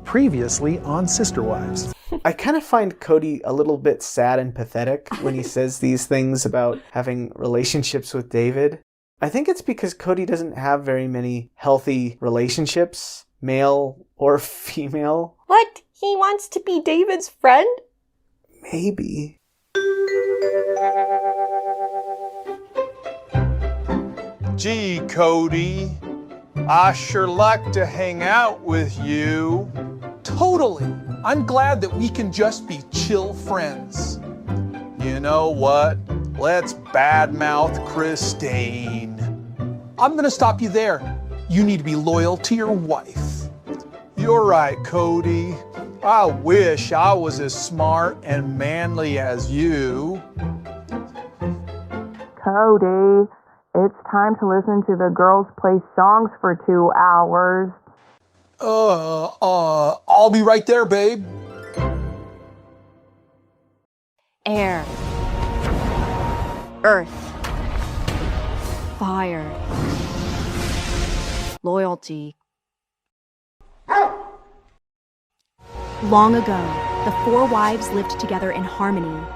Previously on Sister Wives. I kind of find Kody a little bit sad and pathetic when he says these things about having relationships with David. I think it's because Kody doesn't have very many healthy relationships, male or female. What? He wants to be David's friend? Maybe. Gee, Kody, I sure like to hang out with you. Totally. I'm glad that we can just be chill friends. You know what? Let's badmouth Christine. I'm gonna stop you there. You need to be loyal to your wife. You're right, Kody. I wish I was as smart and manly as you. Kody, it's time to listen to the girls play songs for 2 hours. I'll be right there, babe. Air. Earth. Fire. Loyalty. Long ago, the 4 wives lived together in harmony.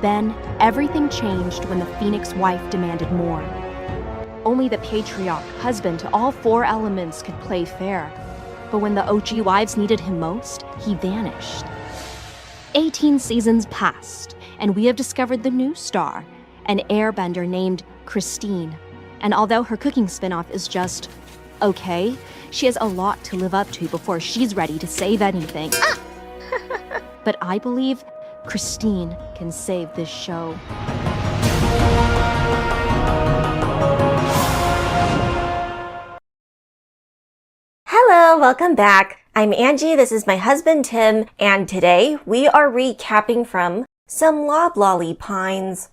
Then, everything changed when the Phoenix wife demanded more. Only the patriarch, husband to all 4 elements, could play fair. But when the OG wives needed him most, he vanished. 18 seasons passed, and we have discovered the new star, an airbender named Christine. And although her cooking spinoff is just okay, she has a lot to live up to before she's ready to save anything. But I believe Christine can save this show. Hello, welcome back. I'm Angie, this is my husband Tim, and today we are recapping from some Loblolly Pines.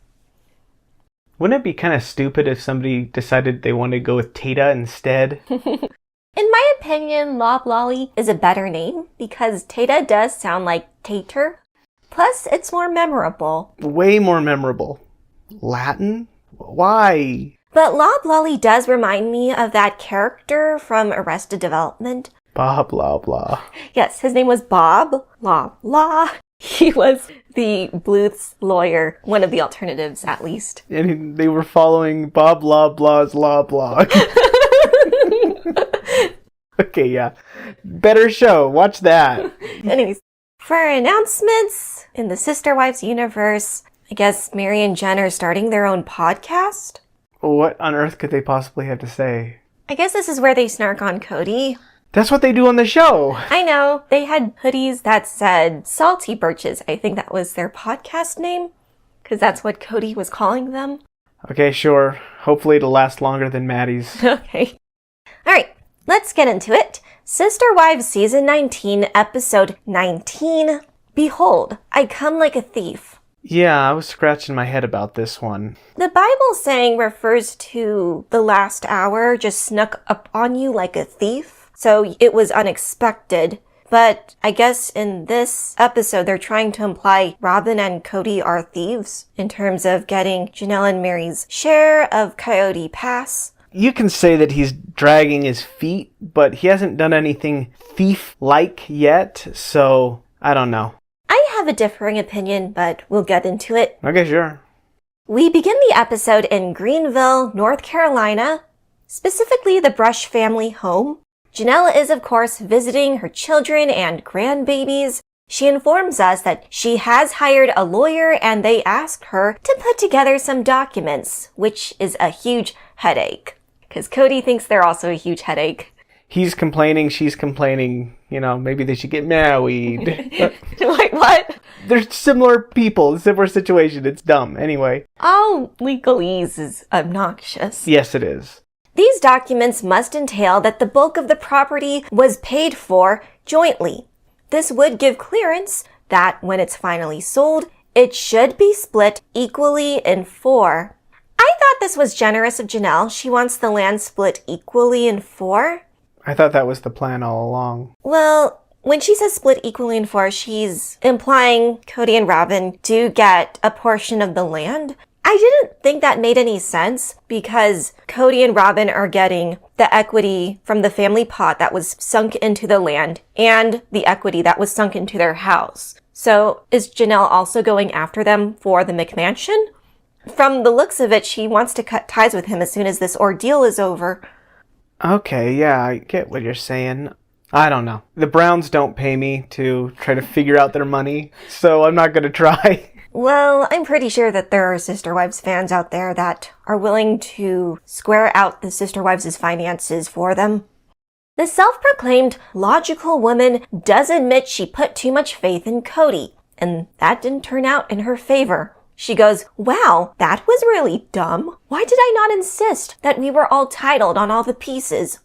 Wouldn't it be kind of stupid if somebody decided they wanted to go with Taeda instead? In my opinion, Loblolly is a better name because Taeda does sound like tater. Plus, it's more memorable. Way more memorable. Latin? Why? But Loblolly does remind me of that character from Arrested Development. Blah, blah, blah. Yes, his name was Bob. Blah. He was the Bluth's lawyer, one of the alternatives at least. And they were following Bob Blah Blah's Law Blog. Okay, yeah. Better show. Watch that. Anyways, for announcements in the Sister Wives universe, I guess Meri and Jen are starting their own podcast. What on earth could they possibly have to say? I guess this is where they snark on Kody. That's what they do on the show. I know. They had hoodies that said Salty Birches. I think that was their podcast name, because that's what Kody was calling them. Okay, sure. Hopefully it'll last longer than Maddie's. Okay. All right, let's get into it. Sister Wives Season 19, Episode 19. Behold, I come like a thief. Yeah, I was scratching my head about this one. The Bible saying refers to the last hour just snuck up on you like a thief. So it was unexpected. But I guess in this episode, they're trying to imply Robyn and Kody are thieves in terms of getting Janelle and Meri's share of Coyote Pass. You can say that he's dragging his feet, but he hasn't done anything thief-like yet, so I don't know. I have a differing opinion, but we'll get into it. Okay, sure. We begin the episode in Greenville, North Carolina, specifically the Brush family home. Janelle is, of course, visiting her children and grandbabies. She informs us that she has hired a lawyer and they asked her to put together some documents, which is a huge headache. Because Kody thinks they're also a huge headache. He's complaining, she's complaining, maybe they should get married. Wait, what? They're similar people, similar situation, it's dumb. Anyway. All legalese is obnoxious. Yes, it is. These documents must entail that the bulk of the property was paid for jointly. This would give clearance that when it's finally sold, it should be split equally in 4. I thought this was generous of Janelle. She wants the land split equally in 4. I thought that was the plan all along. Well, when she says split equally in 4, she's implying Kody and Robyn do get a portion of the land. I didn't think that made any sense because Kody and Robyn are getting the equity from the family pot that was sunk into the land and the equity that was sunk into their house. So is Janelle also going after them for the McMansion? From the looks of it, she wants to cut ties with him as soon as this ordeal is over. Okay, yeah, I get what you're saying. I don't know. The Browns don't pay me to try to figure out their money, so I'm not going to try. Well, I'm pretty sure that there are Sister Wives fans out there that are willing to square out the Sister Wives' finances for them. The self-proclaimed logical woman does admit she put too much faith in Kody, and that didn't turn out in her favor. She goes, wow, that was really dumb. Why did I not insist that we were all titled on all the pieces?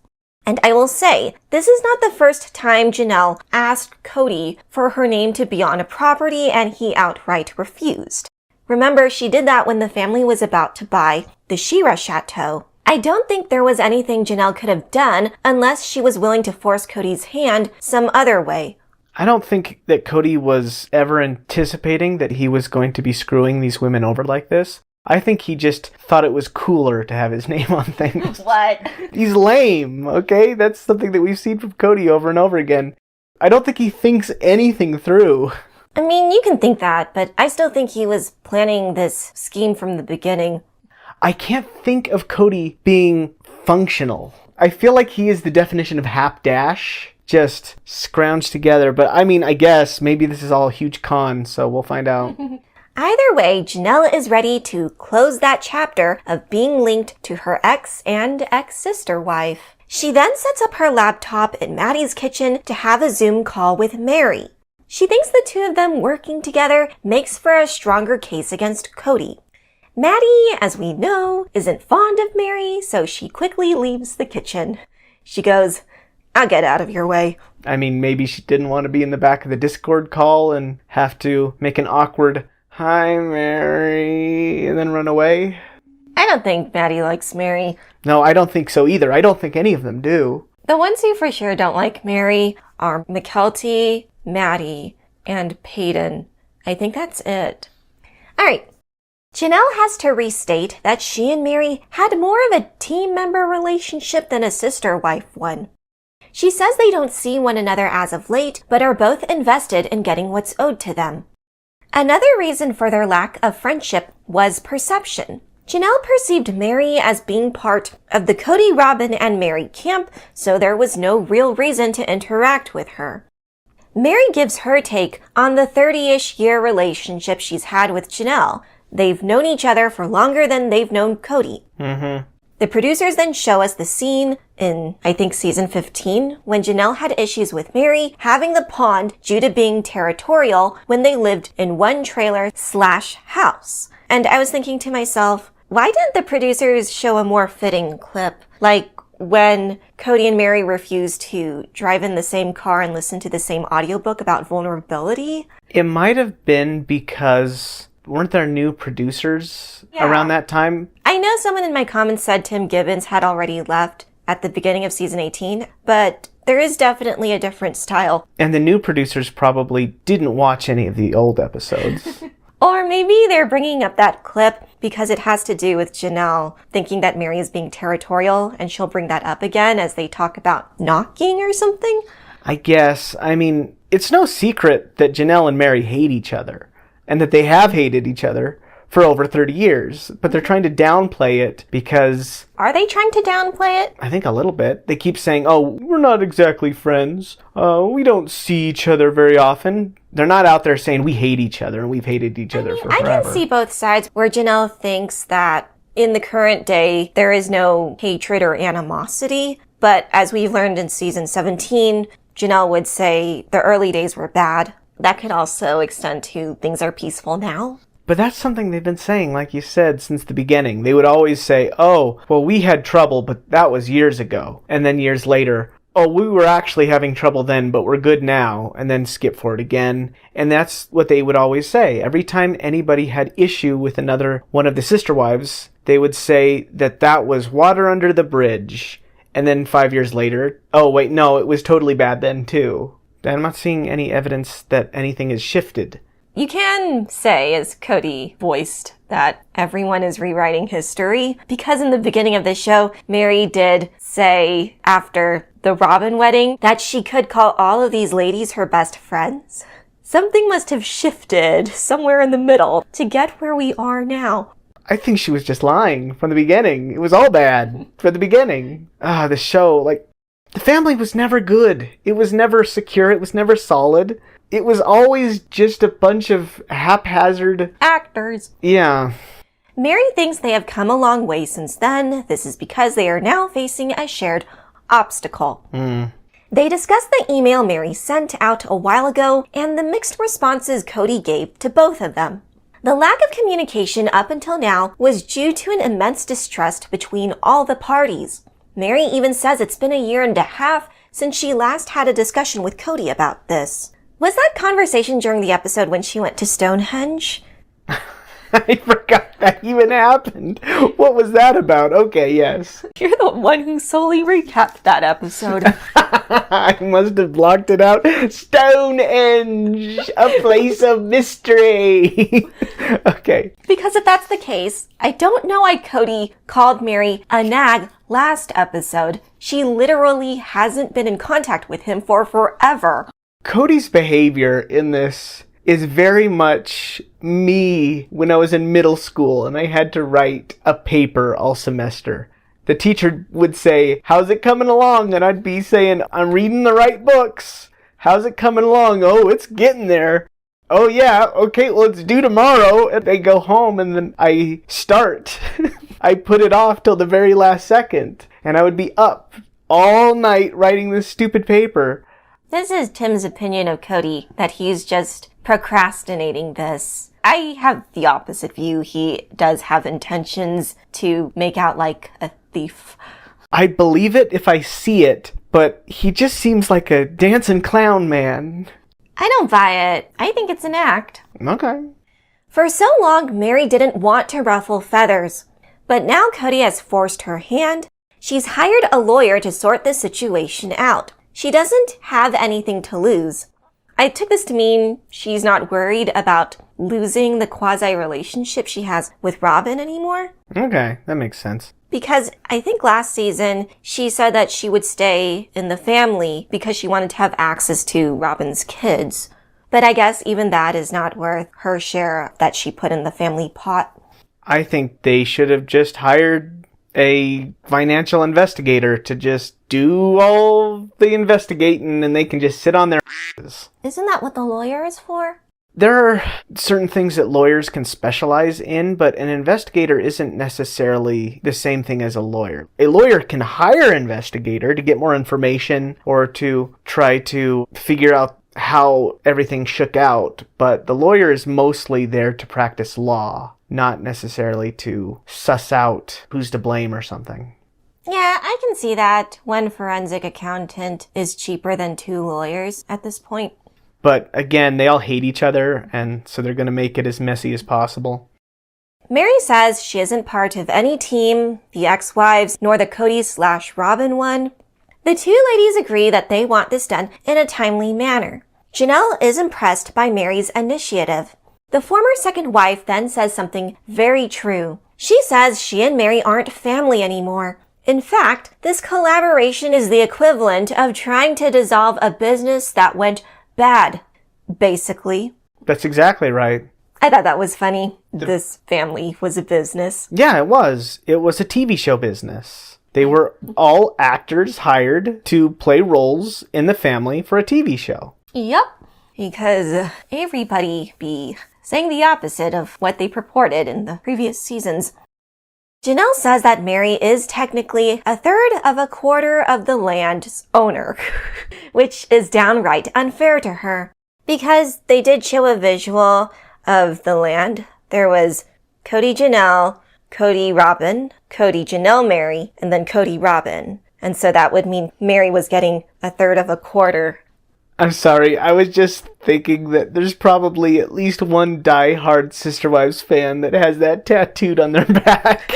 And I will say, this is not the first time Janelle asked Kody for her name to be on a property and he outright refused. Remember, she did that when the family was about to buy the Shira Chateau. I don't think there was anything Janelle could have done unless she was willing to force Kody's hand some other way. I don't think that Kody was ever anticipating that he was going to be screwing these women over like this. I think he just thought it was cooler to have his name on things. What? He's lame, okay? That's something that we've seen from Kody over and over again. I don't think he thinks anything through. I mean, you can think that, but I still think he was planning this scheme from the beginning. I can't think of Kody being functional. I feel like he is the definition of hapdash. Just scrounged together. But I mean, I guess maybe this is all a huge con, so we'll find out. Either way, Janelle is ready to close that chapter of being linked to her ex and ex-sister wife. She then sets up her laptop in Maddie's kitchen to have a Zoom call with Meri. She thinks the two of them working together makes for a stronger case against Kody. Maddie, as we know, isn't fond of Meri, so she quickly leaves the kitchen. She goes, I'll get out of your way. I mean, maybe she didn't want to be in the back of the Discord call and have to make an awkward, hi, Meri, and then run away. I don't think Maddie likes Meri. No, I don't think so either. I don't think any of them do. The ones who for sure don't like Meri are Mykelti, Maddie, and Paedon. I think that's it. All right. Janelle has to restate that she and Meri had more of a team member relationship than a sister wife one. She says they don't see one another as of late, but are both invested in getting what's owed to them. Another reason for their lack of friendship was perception. Janelle perceived Meri as being part of the Kody, Robyn, and Meri camp, so there was no real reason to interact with her. Meri gives her take on the 30-ish year relationship she's had with Janelle. They've known each other for longer than they've known Kody. The producers then show us the scene in, I think, season 15, when Janelle had issues with Meri having the pond due to being territorial when they lived in one trailer/house. And I was thinking to myself, why didn't the producers show a more fitting clip? Like when Kody and Meri refused to drive in the same car and listen to the same audiobook about vulnerability? It might have been because weren't there new producers around that time? I know someone in my comments said Tim Gibbons had already left at the beginning of season 18, but there is definitely a different style. And the new producers probably didn't watch any of the old episodes. Or maybe they're bringing up that clip because it has to do with Janelle thinking that Meri is being territorial, and she'll bring that up again as they talk about knocking or something. I guess. I mean, it's no secret that Janelle and Meri hate each other, and that they have hated each other for over 30 years, but they're trying to downplay it because... Are they trying to downplay it? I think a little bit. They keep saying, oh, we're not exactly friends. We don't see each other very often. They're not out there saying we hate each other and we've hated each other for forever. I can see both sides where Janelle thinks that in the current day, there is no hatred or animosity. But as we've learned in season 17, Janelle would say the early days were bad. That could also extend to things are peaceful now. But that's something they've been saying, like you said, since the beginning. They would always say, oh, well, we had trouble, but that was years ago. And then years later, oh, we were actually having trouble then, but we're good now. And then skip forward again. And that's what they would always say. Every time anybody had issue with another one of the sister wives, they would say that that was water under the bridge. And then 5 years later, oh, wait, no, it was totally bad then, too. I'm not seeing any evidence that anything has shifted. You can say, as Kody voiced, that everyone is rewriting history, because in the beginning of the show, Meri did say after the Robyn wedding that she could call all of these ladies her best friends. Something must have shifted somewhere in the middle to get where we are now. I think she was just lying from the beginning. It was all bad from the beginning. The show, the family was never good. It was never secure. It was never solid. It was always just a bunch of haphazard actors. Yeah. Meri thinks they have come a long way since then. This is because they are now facing a shared obstacle. They discuss the email Meri sent out a while ago and the mixed responses Kody gave to both of them. The lack of communication up until now was due to an immense distrust between all the parties. Meri even says it's been 1.5 years since she last had a discussion with Kody about this. Was that conversation during the episode when she went to Stonehenge? I forgot that even happened. What was that about? Okay, yes. You're the one who solely recapped that episode. I must have blocked it out. Stonehenge, a place of mystery. Okay. Because if that's the case, I don't know why Kody called Meri a nag last episode. She literally hasn't been in contact with him for forever. Kody's behavior in this is very much me when I was in middle school and I had to write a paper all semester. The teacher would say, "How's it coming along?" And I'd be saying, "I'm reading the right books." "How's it coming along?" "Oh, it's getting there." "Oh yeah, okay, well it's due tomorrow." And I go home and then I start. I put it off till the very last second. And I would be up all night writing this stupid paper. This is Tim's opinion of Kody, that he's just procrastinating this. I have the opposite view. He does have intentions to make out like a thief. I believe it if I see it, but he just seems like a dancing clown man. I don't buy it. I think it's an act. Okay. For so long, Meri didn't want to ruffle feathers. But now Kody has forced her hand. She's hired a lawyer to sort the situation out. She doesn't have anything to lose. I took this to mean she's not worried about losing the quasi-relationship she has with Robyn anymore. Okay, that makes sense. Because I think last season she said that she would stay in the family because she wanted to have access to Robyn's kids. But I guess even that is not worth her share that she put in the family pot. I think they should have just hired a financial investigator to just do all the investigating and they can just sit on their asses. Isn't that what the lawyer is for? There are certain things that lawyers can specialize in, but an investigator isn't necessarily the same thing as a lawyer. A lawyer can hire an investigator to get more information or to try to figure out how everything shook out, but the lawyer is mostly there to practice law, not necessarily to suss out who's to blame or something. Yeah, I can see that. One forensic accountant is cheaper than 2 lawyers at this point. But again, they all hate each other, and so they're going to make it as messy as possible. Meri says she isn't part of any team, the ex-wives, nor the Kody/Robyn one. The 2 ladies agree that they want this done in a timely manner. Janelle is impressed by Meri's initiative. The former second wife then says something very true. She says she and Meri aren't family anymore. In fact, this collaboration is the equivalent of trying to dissolve a business that went bad, basically. That's exactly right. I thought that was funny. This family was a business. Yeah, it was. It was a TV show business. They were all actors hired to play roles in the family for a TV show. Yep. Because everybody be saying the opposite of what they purported in the previous seasons. Janelle says that Meri is technically 1/3 of the land's owner, which is downright unfair to her. Because they did show a visual of the land. There was Kody Janelle, Kody Robyn, Kody Janelle Meri, and then Kody Robyn. And so that would mean Meri was getting 1/3. I'm sorry, I was just thinking that there's probably at least one die-hard Sister Wives fan that has that tattooed on their back.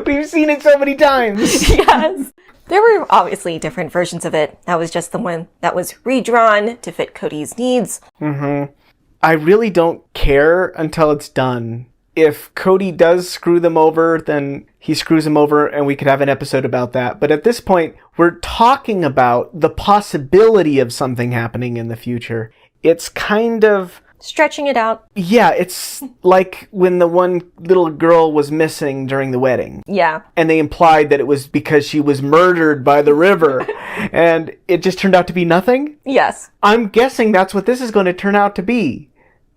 We've seen it so many times. Yes. There were obviously different versions of it. That was just the one that was redrawn to fit Kody's needs. I really don't care until it's done. If Kody does screw them over, then he screws them over and we could have an episode about that. But at this point, we're talking about the possibility of something happening in the future. It's kind of... stretching it out. Yeah, it's like when the one little girl was missing during the wedding. Yeah. And they implied that it was because she was murdered by the river. And it just turned out to be nothing? Yes. I'm guessing that's what this is going to turn out to be.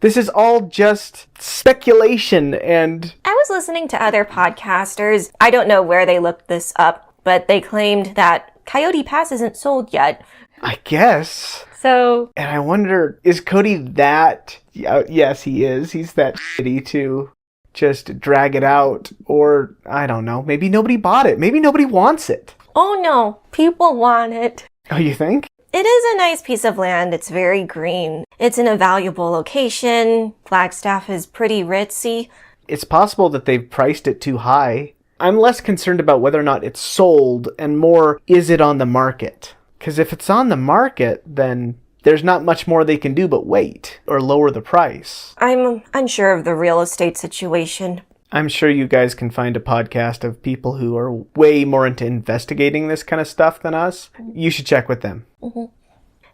This is all just speculation and... I was listening to other podcasters. I don't know where they looked this up, but they claimed that Coyote Pass isn't sold yet. I guess. So... and I wonder, is Kody that... yes, he is. He's that shitty to just drag it out. Or, I don't know, maybe nobody bought it. Maybe nobody wants it. oh no, people want it. Oh, you think? It is a nice piece of land. It's very green. It's in a valuable location. Flagstaff is pretty ritzy. It's possible that they've priced it too high. I'm less concerned about whether or not it's sold and more, is it on the market? Because if it's on the market, then there's not much more they can do but wait or lower the price. I'm unsure of the real estate situation. I'm sure you guys can find a podcast of people who are way more into investigating this kind of stuff than us. You should check with them.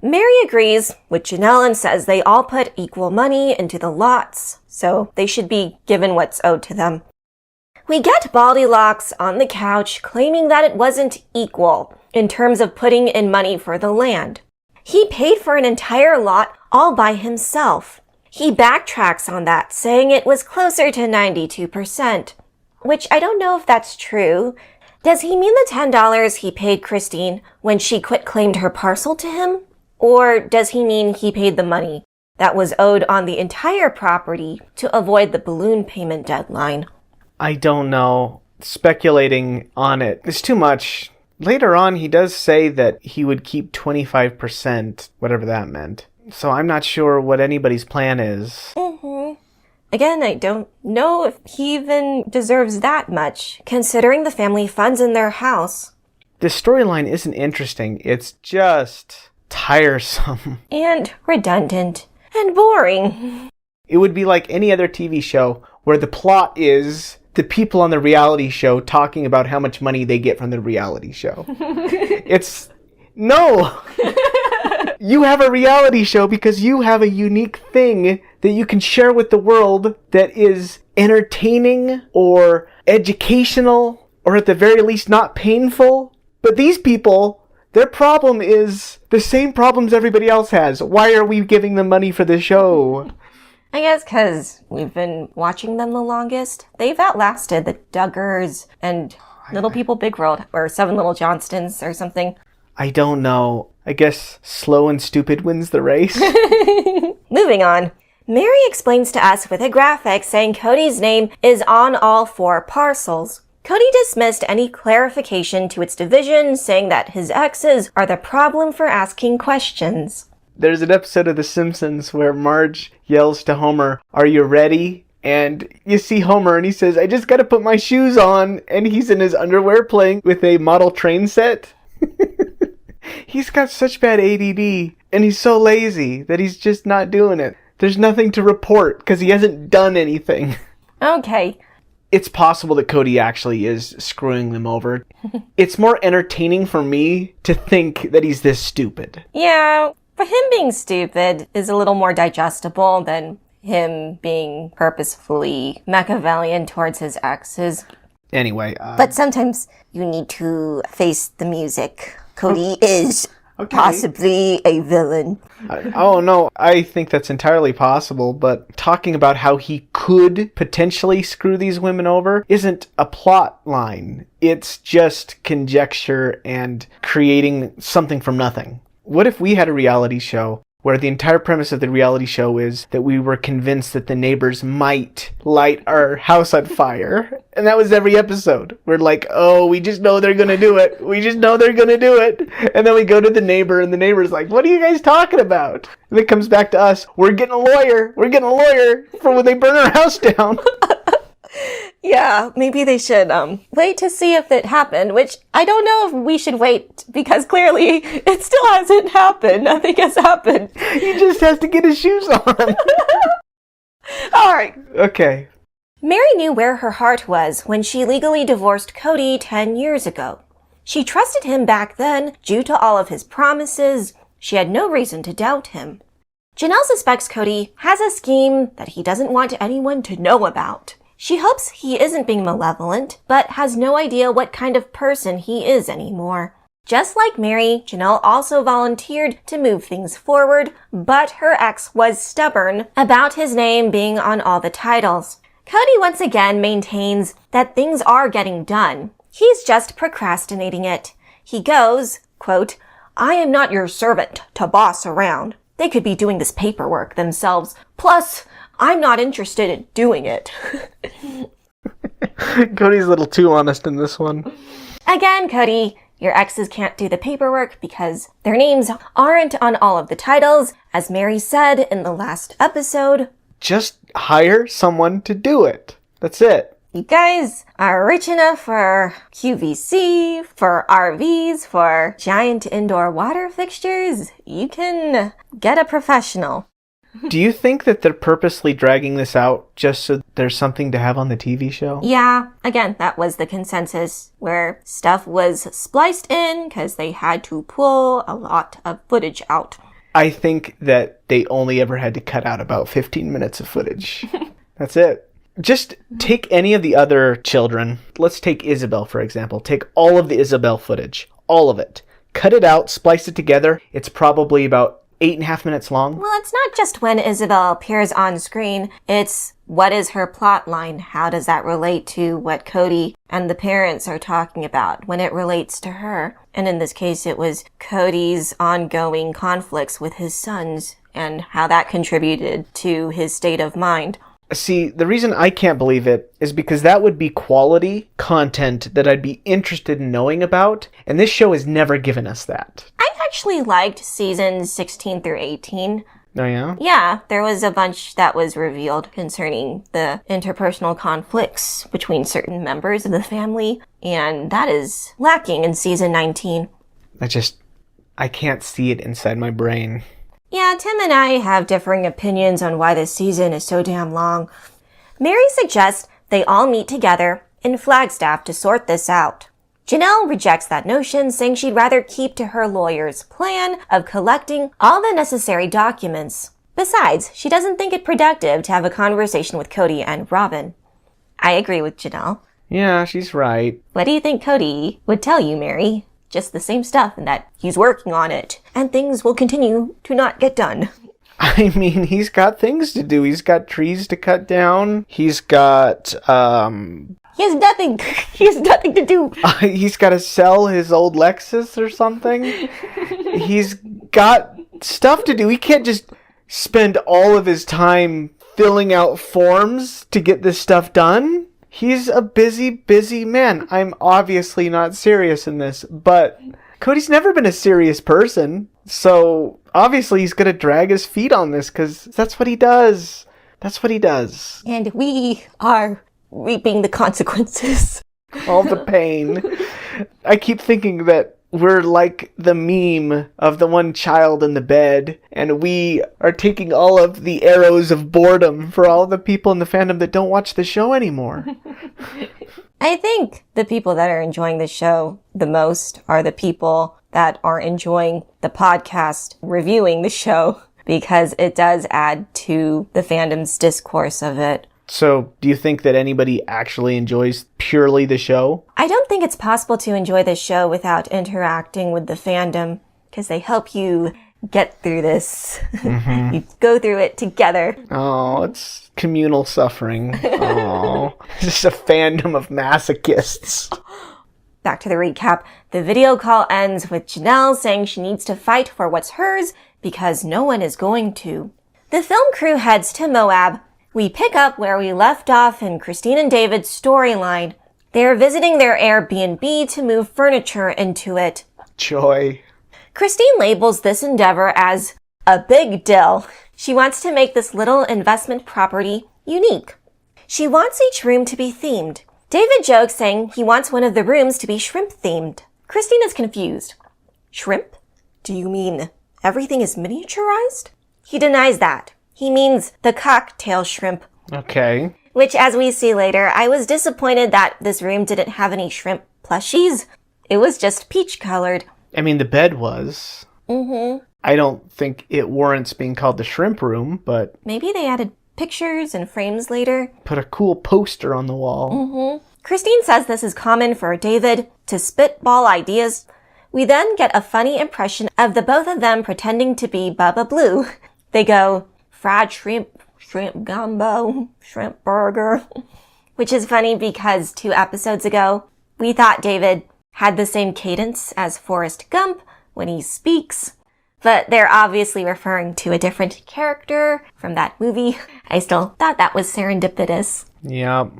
Meri agrees with Janelle and says they all put equal money into the lots, so they should be given what's owed to them. We get Baldylocks on the couch claiming that it wasn't equal in terms of putting in money for the land. He paid for an entire lot all by himself. He backtracks on that, saying it was closer to 92%, which I don't know if that's true. Does he mean the $10 he paid Christine when she quit-claimed her parcel to him? Or does he mean he paid the money that was owed on the entire property to avoid the balloon payment deadline? I don't know. Speculating on it is too much. Later on, he does say that he would keep 25%, whatever that meant. So I'm not sure what anybody's plan is. Again, I don't know if he even deserves that much, considering the family funds in their house. This storyline isn't interesting. It's just tiresome. And redundant. And boring. It would be like any other TV show where the plot is the people on the reality show talking about how much money they get from the reality show. It's... no! You have a reality show because you have a unique thing that you can share with the world that is entertaining or educational or at the very least not painful. But these people, their problem is the same problems everybody else has. Why are we giving them money for the show? I guess because we've been watching them the longest. They've outlasted the Duggars and Little People Big World, or Seven Little Johnstons or something. I don't know. I guess slow and stupid wins the race. Moving on. Meri explains to us with a graphic saying Kody's name is on all 4 parcels. Kody dismissed any clarification to its division, saying that his exes are the problem for asking questions. There's an episode of The Simpsons where Marge yells to Homer, "Are you ready?" And you see Homer and he says, "I just gotta put my shoes on." And he's in his underwear playing with a model train set. He's got such bad ADD, and he's so lazy that he's just not doing it. There's nothing to report because he hasn't done anything. Okay. It's possible that Kody actually is screwing them over. It's more entertaining for me to think that he's this stupid. Yeah, but him being stupid is a little more digestible than him being purposefully Machiavellian towards his exes. Anyway. But sometimes you need to face the music. Kody is possibly a villain. Oh, no, I think that's entirely possible, but talking about how he could potentially screw these women over isn't a plot line. It's just conjecture and creating something from nothing. What if we had a reality show where the entire premise of the reality show is that we were convinced that the neighbors might light our house on fire? And that was every episode. We're like, oh, we just know they're going to do it. We just know they're going to do it. And then we go to the neighbor and the neighbor's like, what are you guys talking about? And it comes back to us. We're getting a lawyer. We're getting a lawyer for when they burn our house down. Yeah, maybe they should wait to see if it happened, which I don't know if we should wait, because clearly it still hasn't happened. Nothing has happened. He just has to get his shoes on. All right. Okay. Meri knew where her heart was when she legally divorced Kody 10 years ago. She trusted him back then due to all of his promises. She had no reason to doubt him. Janelle suspects Kody has a scheme that he doesn't want anyone to know about. She hopes he isn't being malevolent, but has no idea what kind of person he is anymore. Just like Meri, Janelle also volunteered to move things forward, but her ex was stubborn about his name being on all the titles. Kody once again maintains that things are getting done. He's just procrastinating it. He goes, quote, "I am not your servant to boss around. They could be doing this paperwork themselves. Plus, I'm not interested in doing it." Cody's a little too honest in this one. Again, Kody, your exes can't do the paperwork because their names aren't on all of the titles, as Meri said in the last episode. Just hire someone to do it. That's it. You guys are rich enough for QVC, for RVs, for giant indoor water fixtures. You can get a professional. Do you think that they're purposely dragging this out just so there's something to have on the TV show? Yeah, again, that was the consensus, where stuff was spliced in because they had to pull a lot of footage out. I think that they only ever had to cut out about 15 minutes of footage. That's it. Just take any of the other children. Let's take Ysabel, for example. Take all of the Ysabel footage. All of it. Cut it out, splice it together. It's probably about 8.5 minutes long. Well, it's not just when Ysabel appears on screen. It's what is her plot line? How does that relate to what Kody and the parents are talking about when it relates to her? And in this case, it was Kody's ongoing conflicts with his sons and how that contributed to his state of mind. See, the reason I can't believe it is because that would be quality content that I'd be interested in knowing about, and this show has never given us that. I actually liked seasons 16 through 18. Oh, yeah? Yeah, there was a bunch that was revealed concerning the interpersonal conflicts between certain members of the family, and that is lacking in season 19. I can't see it inside my brain. Yeah, Tim and I have differing opinions on why this season is so damn long. Meri suggests they all meet together in Flagstaff to sort this out. Janelle rejects that notion, saying she'd rather keep to her lawyer's plan of collecting all the necessary documents. Besides, she doesn't think it productive to have a conversation with Kody and Robyn. I agree with Janelle. Yeah, she's right. What do you think Kody would tell you, Meri? Just the same stuff, and that he's working on it, and things will continue to not get done. I mean, he's got things to do. He's got trees to cut down. He's got, He has nothing. He has nothing to do. He's got to sell his old Lexus or something. He's got stuff to do. He can't just spend all of his time filling out forms to get this stuff done. He's a busy, busy man. I'm obviously not serious in this, but Kody's never been a serious person. So obviously he's going to drag his feet on this because that's what he does. That's what he does. And we are reaping the consequences. All the pain. I keep thinking that we're like the meme of the one child in the bed, and we are taking all of the arrows of boredom for all the people in the fandom that don't watch the show anymore. I think the people that are enjoying the show the most are the people that are enjoying the podcast reviewing the show, because it does add to the fandom's discourse of it. So, do you think that anybody actually enjoys purely the show? I don't think it's possible to enjoy the show without interacting with the fandom, because they help you get through this. Mm-hmm. You go through it together. Oh, it's communal suffering. Oh, it's just a fandom of masochists. Back to the recap. The video call ends with Janelle saying she needs to fight for what's hers because no one is going to. The film crew heads to Moab. We pick up where we left off in Christine and David's storyline. They are visiting their Airbnb to move furniture into it. Joy. Christine labels this endeavor as a big deal. She wants to make this little investment property unique. She wants each room to be themed. David jokes saying he wants one of the rooms to be shrimp-themed. Christine is confused. Shrimp? Do you mean everything is miniaturized? He denies that. He means the cocktail shrimp. Okay. Which, as we see later, I was disappointed that this room didn't have any shrimp plushies. It was just peach-colored. I mean, the bed was. Mm-hmm. I don't think it warrants being called the shrimp room, but... Maybe they added pictures and frames later. Put a cool poster on the wall. Mm-hmm. Christine says this is common for David to spitball ideas. We then get a funny impression of the both of them pretending to be Bubba Blue. They go, fried shrimp, shrimp gumbo, shrimp burger. Which is funny because 2 episodes ago, we thought David had the same cadence as Forrest Gump when he speaks. But they're obviously referring to a different character from that movie. I still thought that was serendipitous. Yep.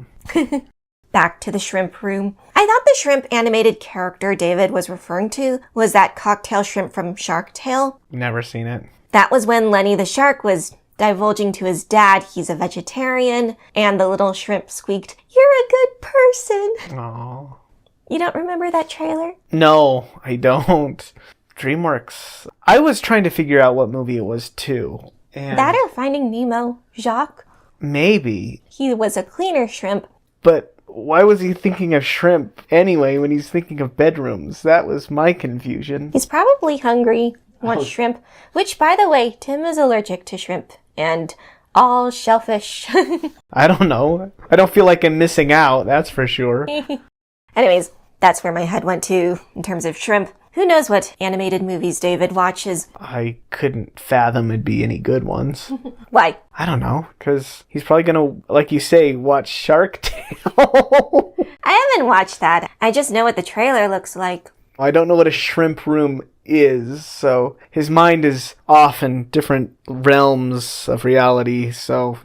Back to the shrimp room. I thought the shrimp animated character David was referring to was that cocktail shrimp from Shark Tale. Never seen it. That was when Lenny the shark was divulging to his dad he's a vegetarian, and the little shrimp squeaked, "You're a good person." Aww. You don't remember that trailer? No, I don't. DreamWorks. I was trying to figure out what movie it was too. And That or Finding Nemo, Jacques. maybe. He was a cleaner shrimp. But why was he thinking of shrimp anyway when he's thinking of bedrooms? That was my confusion. He's probably hungry, wants shrimp, which, by the way, Tim is allergic to shrimp and all shellfish. I don't know. I don't feel like I'm missing out, that's for sure. Anyways, that's where my head went to in terms of shrimp. Who knows what animated movies David watches? I couldn't fathom it'd be any good ones. Why? I don't know, because he's probably gonna, like you say, watch Shark Tale. I haven't watched that. I just know what the trailer looks like. I don't know what a shrimp room is, so his mind is off in different realms of reality, so,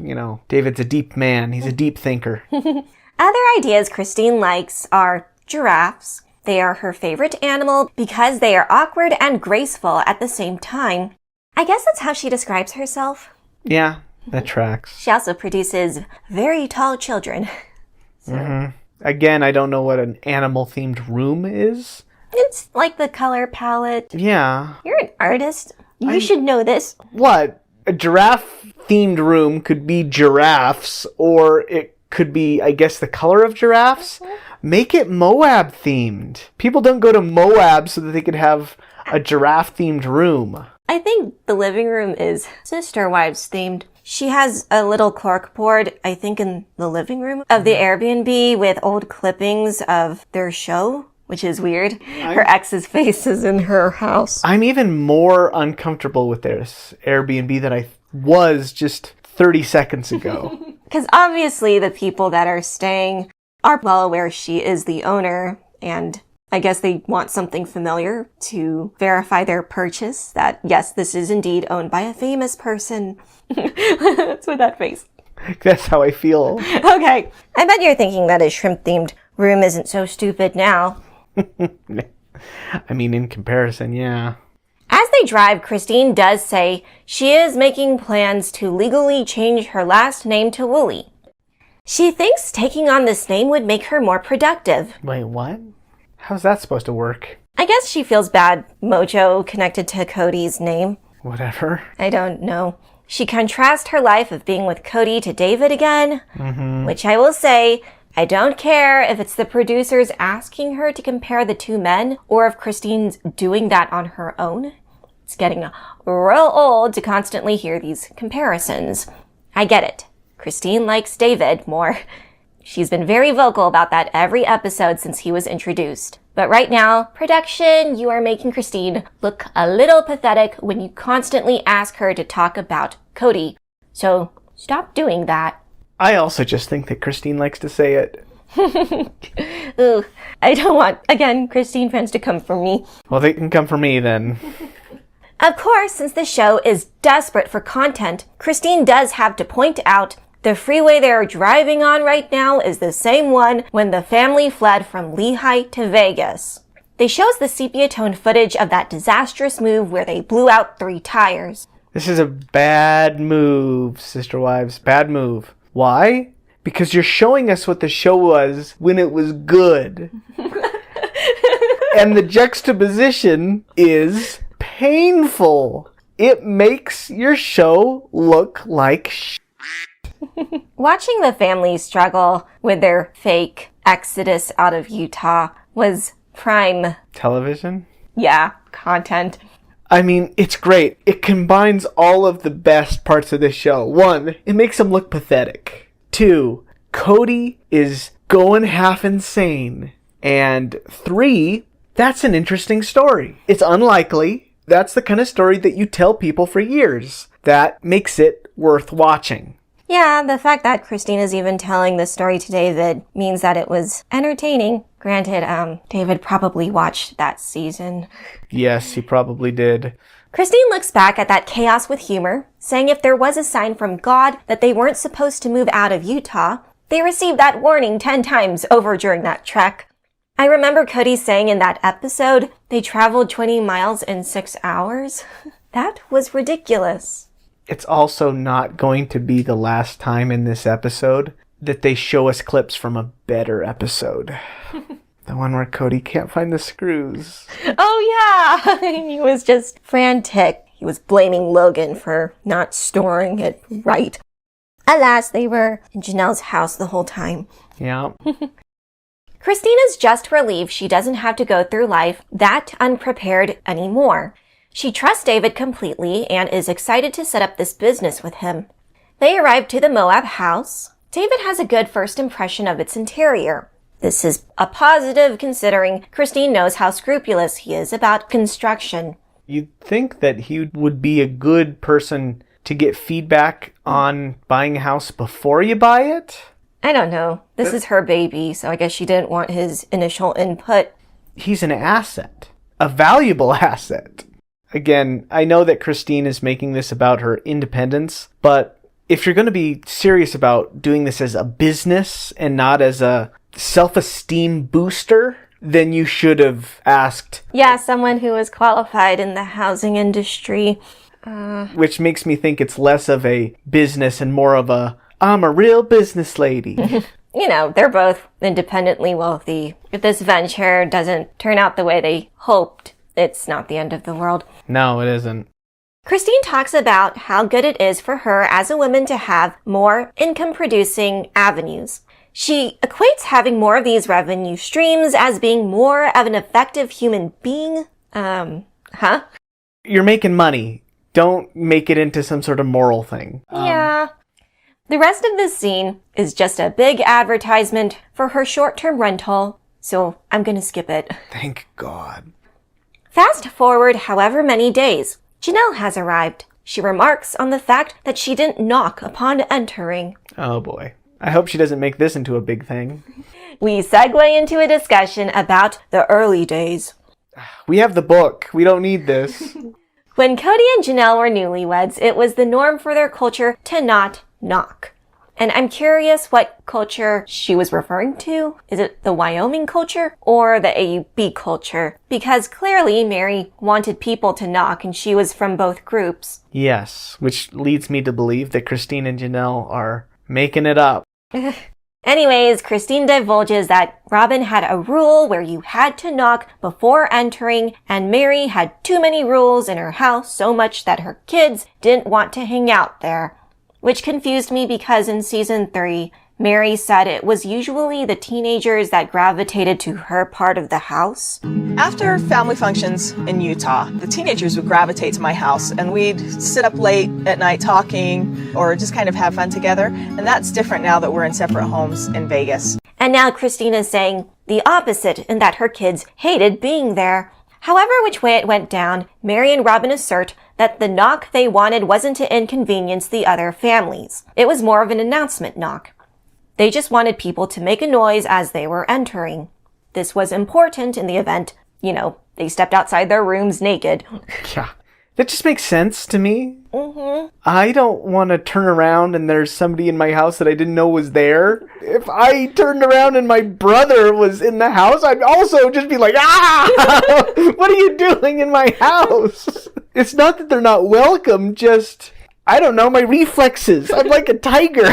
David's a deep man. He's a deep thinker. Other ideas Christine likes are giraffes. They are her favorite animal because they are awkward and graceful at the same time. I guess that's how she describes herself. Yeah, that tracks. She also produces very tall children. Again, I don't know what an animal-themed room is. It's like the color palette. Yeah. You're an artist. You should know this. What? A giraffe-themed room could be giraffes, or it could be, I guess, the color of giraffes. Make it Moab themed. People don't go to Moab so that they could have a giraffe themed room. I think the living room is sisterwives themed. She has a little corkboard, I think, in the living room of the Airbnb with old clippings of their show, which is weird. Her ex's face is in her house. I'm even more uncomfortable with this Airbnb than I was just 30 seconds ago. Because obviously the people that are staying are well aware she is the owner, and I guess they want something familiar to verify their purchase, that yes, this is indeed owned by a famous person. That's with that face. That's how I feel. Okay. I bet you're thinking that a shrimp-themed room isn't so stupid now. I mean, in comparison, yeah. As they drive, Christine does say she is making plans to legally change her last name to Woolley. She thinks taking on this name would make her more productive. Wait, what? How's that supposed to work? I guess she feels bad mojo connected to Kody's name. Whatever. I don't know. She contrasts her life of being with Kody to David again, which I will say, I don't care if it's the producers asking her to compare the two men or if Christine's doing that on her own. It's getting real old to constantly hear these comparisons. I get it. Christine likes David more. She's been very vocal about that every episode since he was introduced. But right now, production, you are making Christine look a little pathetic when you constantly ask her to talk about Kody. So stop doing that. I also just think that Christine likes to say it. Ooh, I don't want, again, Christine fans to come for me. Well, they can come for me then. Of course, since the show is desperate for content, Christine does have to point out the freeway they are driving on right now is the same one when the family fled from Lehigh to Vegas. They show us the sepia-toned footage of that disastrous move where they blew out 3 tires. This is a bad move, sister wives. Bad move. Why? Because you're showing us what the show was when it was good. And the juxtaposition is painful. It makes your show look like Watching the family struggle with their fake exodus out of Utah was prime television. Yeah, content. I mean, it's great. It combines all of the best parts of this show. 1, it makes them look pathetic. 2, Kody is going half insane. And 3, that's an interesting story. It's unlikely. That's the kind of story that you tell people for years. That makes it worth watching. Yeah, the fact that Christina's even telling this story to David means that it was entertaining. Granted, David probably watched that season. Yes, he probably did. Christine looks back at that chaos with humor, saying if there was a sign from God that they weren't supposed to move out of Utah, they received that warning 10 times over during that trek. I remember Kody saying in that episode they traveled 20 miles in 6 hours. That was ridiculous. It's also not going to be the last time in this episode that they show us clips from a better episode. The one where Kody can't find the screws. Oh yeah! He was just frantic. He was blaming Logan for not storing it right. Alas, they were in Janelle's house the whole time. Yeah. Christina's just relieved she doesn't have to go through life that unprepared anymore. She trusts David completely and is excited to set up this business with him. They arrive to the Moab house. David has a good first impression of its interior. This is a positive considering Christine knows how scrupulous he is about construction. You'd think that he would be a good person to get feedback on buying a house before you buy it? I don't know. This is her baby, so I guess she didn't want his initial input. He's an asset. A valuable asset. Again, I know that Christine is making this about her independence, but if you're going to be serious about doing this as a business and not as a self-esteem booster, then you should have asked... Yeah, someone who is qualified in the housing industry. Which makes me think it's less of a business and more of a, I'm a real business lady. You know, they're both independently wealthy. If this venture doesn't turn out the way they hoped, it's not the end of the world. No, it isn't. Christine talks about how good it is for her as a woman to have more income-producing avenues. She equates having more of these revenue streams as being more of an effective human being. You're making money. Don't make it into some sort of moral thing. Yeah. The rest of this scene is just a big advertisement for her short-term rental, so I'm gonna skip it. Thank God. Fast forward however many days, Janelle has arrived. She remarks on the fact that she didn't knock upon entering. Oh boy. I hope she doesn't make this into a big thing. We segue into a discussion about the early days. We have the book. We don't need this. When Kody and Janelle were newlyweds, it was the norm for their culture to not knock. And I'm curious what culture she was referring to. Is it the Wyoming culture or the AUB culture? Because clearly Meri wanted people to knock and she was from both groups. Yes, which leads me to believe that Christine and Janelle are making it up. Anyways, Christine divulges that Robyn had a rule where you had to knock before entering, and Meri had too many rules in her house, so much that her kids didn't want to hang out there. Which confused me because in season 3, Meri said it was usually the teenagers that gravitated to her part of the house. After family functions in Utah, the teenagers would gravitate to my house and we'd sit up late at night talking or just kind of have fun together. And that's different now that we're in separate homes in Vegas. And now Christine is saying the opposite in that her kids hated being there. However which way it went down, Meri and Robyn assert that the knock they wanted wasn't to inconvenience the other families. It was more of an announcement knock. They just wanted people to make a noise as they were entering. This was important in the event, they stepped outside their rooms naked. Yeah, that just makes sense to me. Mm-hmm. I don't want to turn around and there's somebody in my house that I didn't know was there. If I turned around and my brother was in the house, I'd also just be like, ah! What are you doing in my house? It's not that they're not welcome, just... I don't know, my reflexes. I'm like a tiger.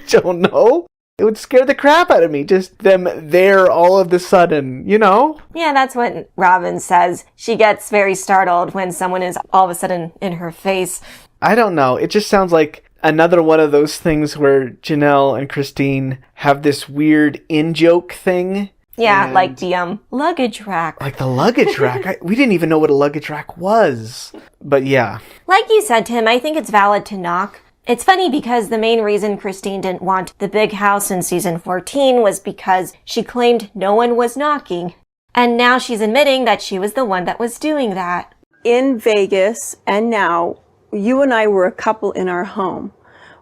don't know. It would scare the crap out of me, just them there all of a sudden, you know? Yeah, that's what Robyn says. She gets very startled when someone is all of a sudden in her face. I don't know. It just sounds like another one of those things where Janelle and Christine have this weird in-joke thing. Yeah, like the luggage rack. Like the luggage rack. We didn't even know what a luggage rack was. But yeah. Like you said, Tim, I think it's valid to knock. It's funny because the main reason Christine didn't want the big house in season 14 was because she claimed no one was knocking. And now she's admitting that she was the one that was doing that. In Vegas and now, you and I were a couple in our home.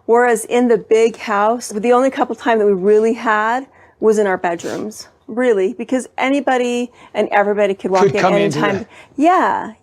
Whereas in the big house, the only couple time that we really had was in our bedrooms. Really, because anybody and everybody could walk in anytime. Yeah.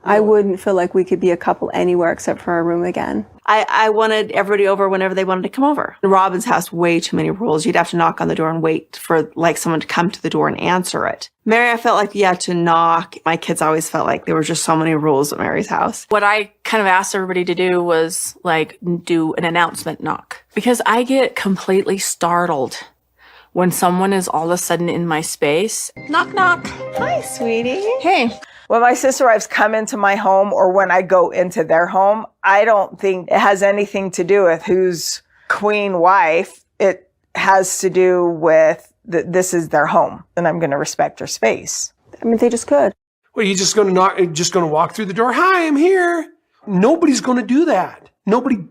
I wouldn't feel like we could be a couple anywhere except for our room again. I wanted everybody over whenever they wanted to come over. In Robyn's house, way too many rules. You'd have to knock on the door and wait for like someone to come to the door and answer it. Meri, I felt like you had to knock. My kids always felt like there were just so many rules at Meri's house. What I kind of asked everybody to do was like do an announcement knock, because I get completely startled when someone is all of a sudden in my space. Knock, knock. Hi, sweetie. Hey. When my sister wives come into my home or when I go into their home, I don't think it has anything to do with who's queen wife. It has to do with this is their home and I'm going to respect their space. I mean, they just could. Well, you just going to walk through the door. Hi, I'm here. Nobody's going to do that. Nobody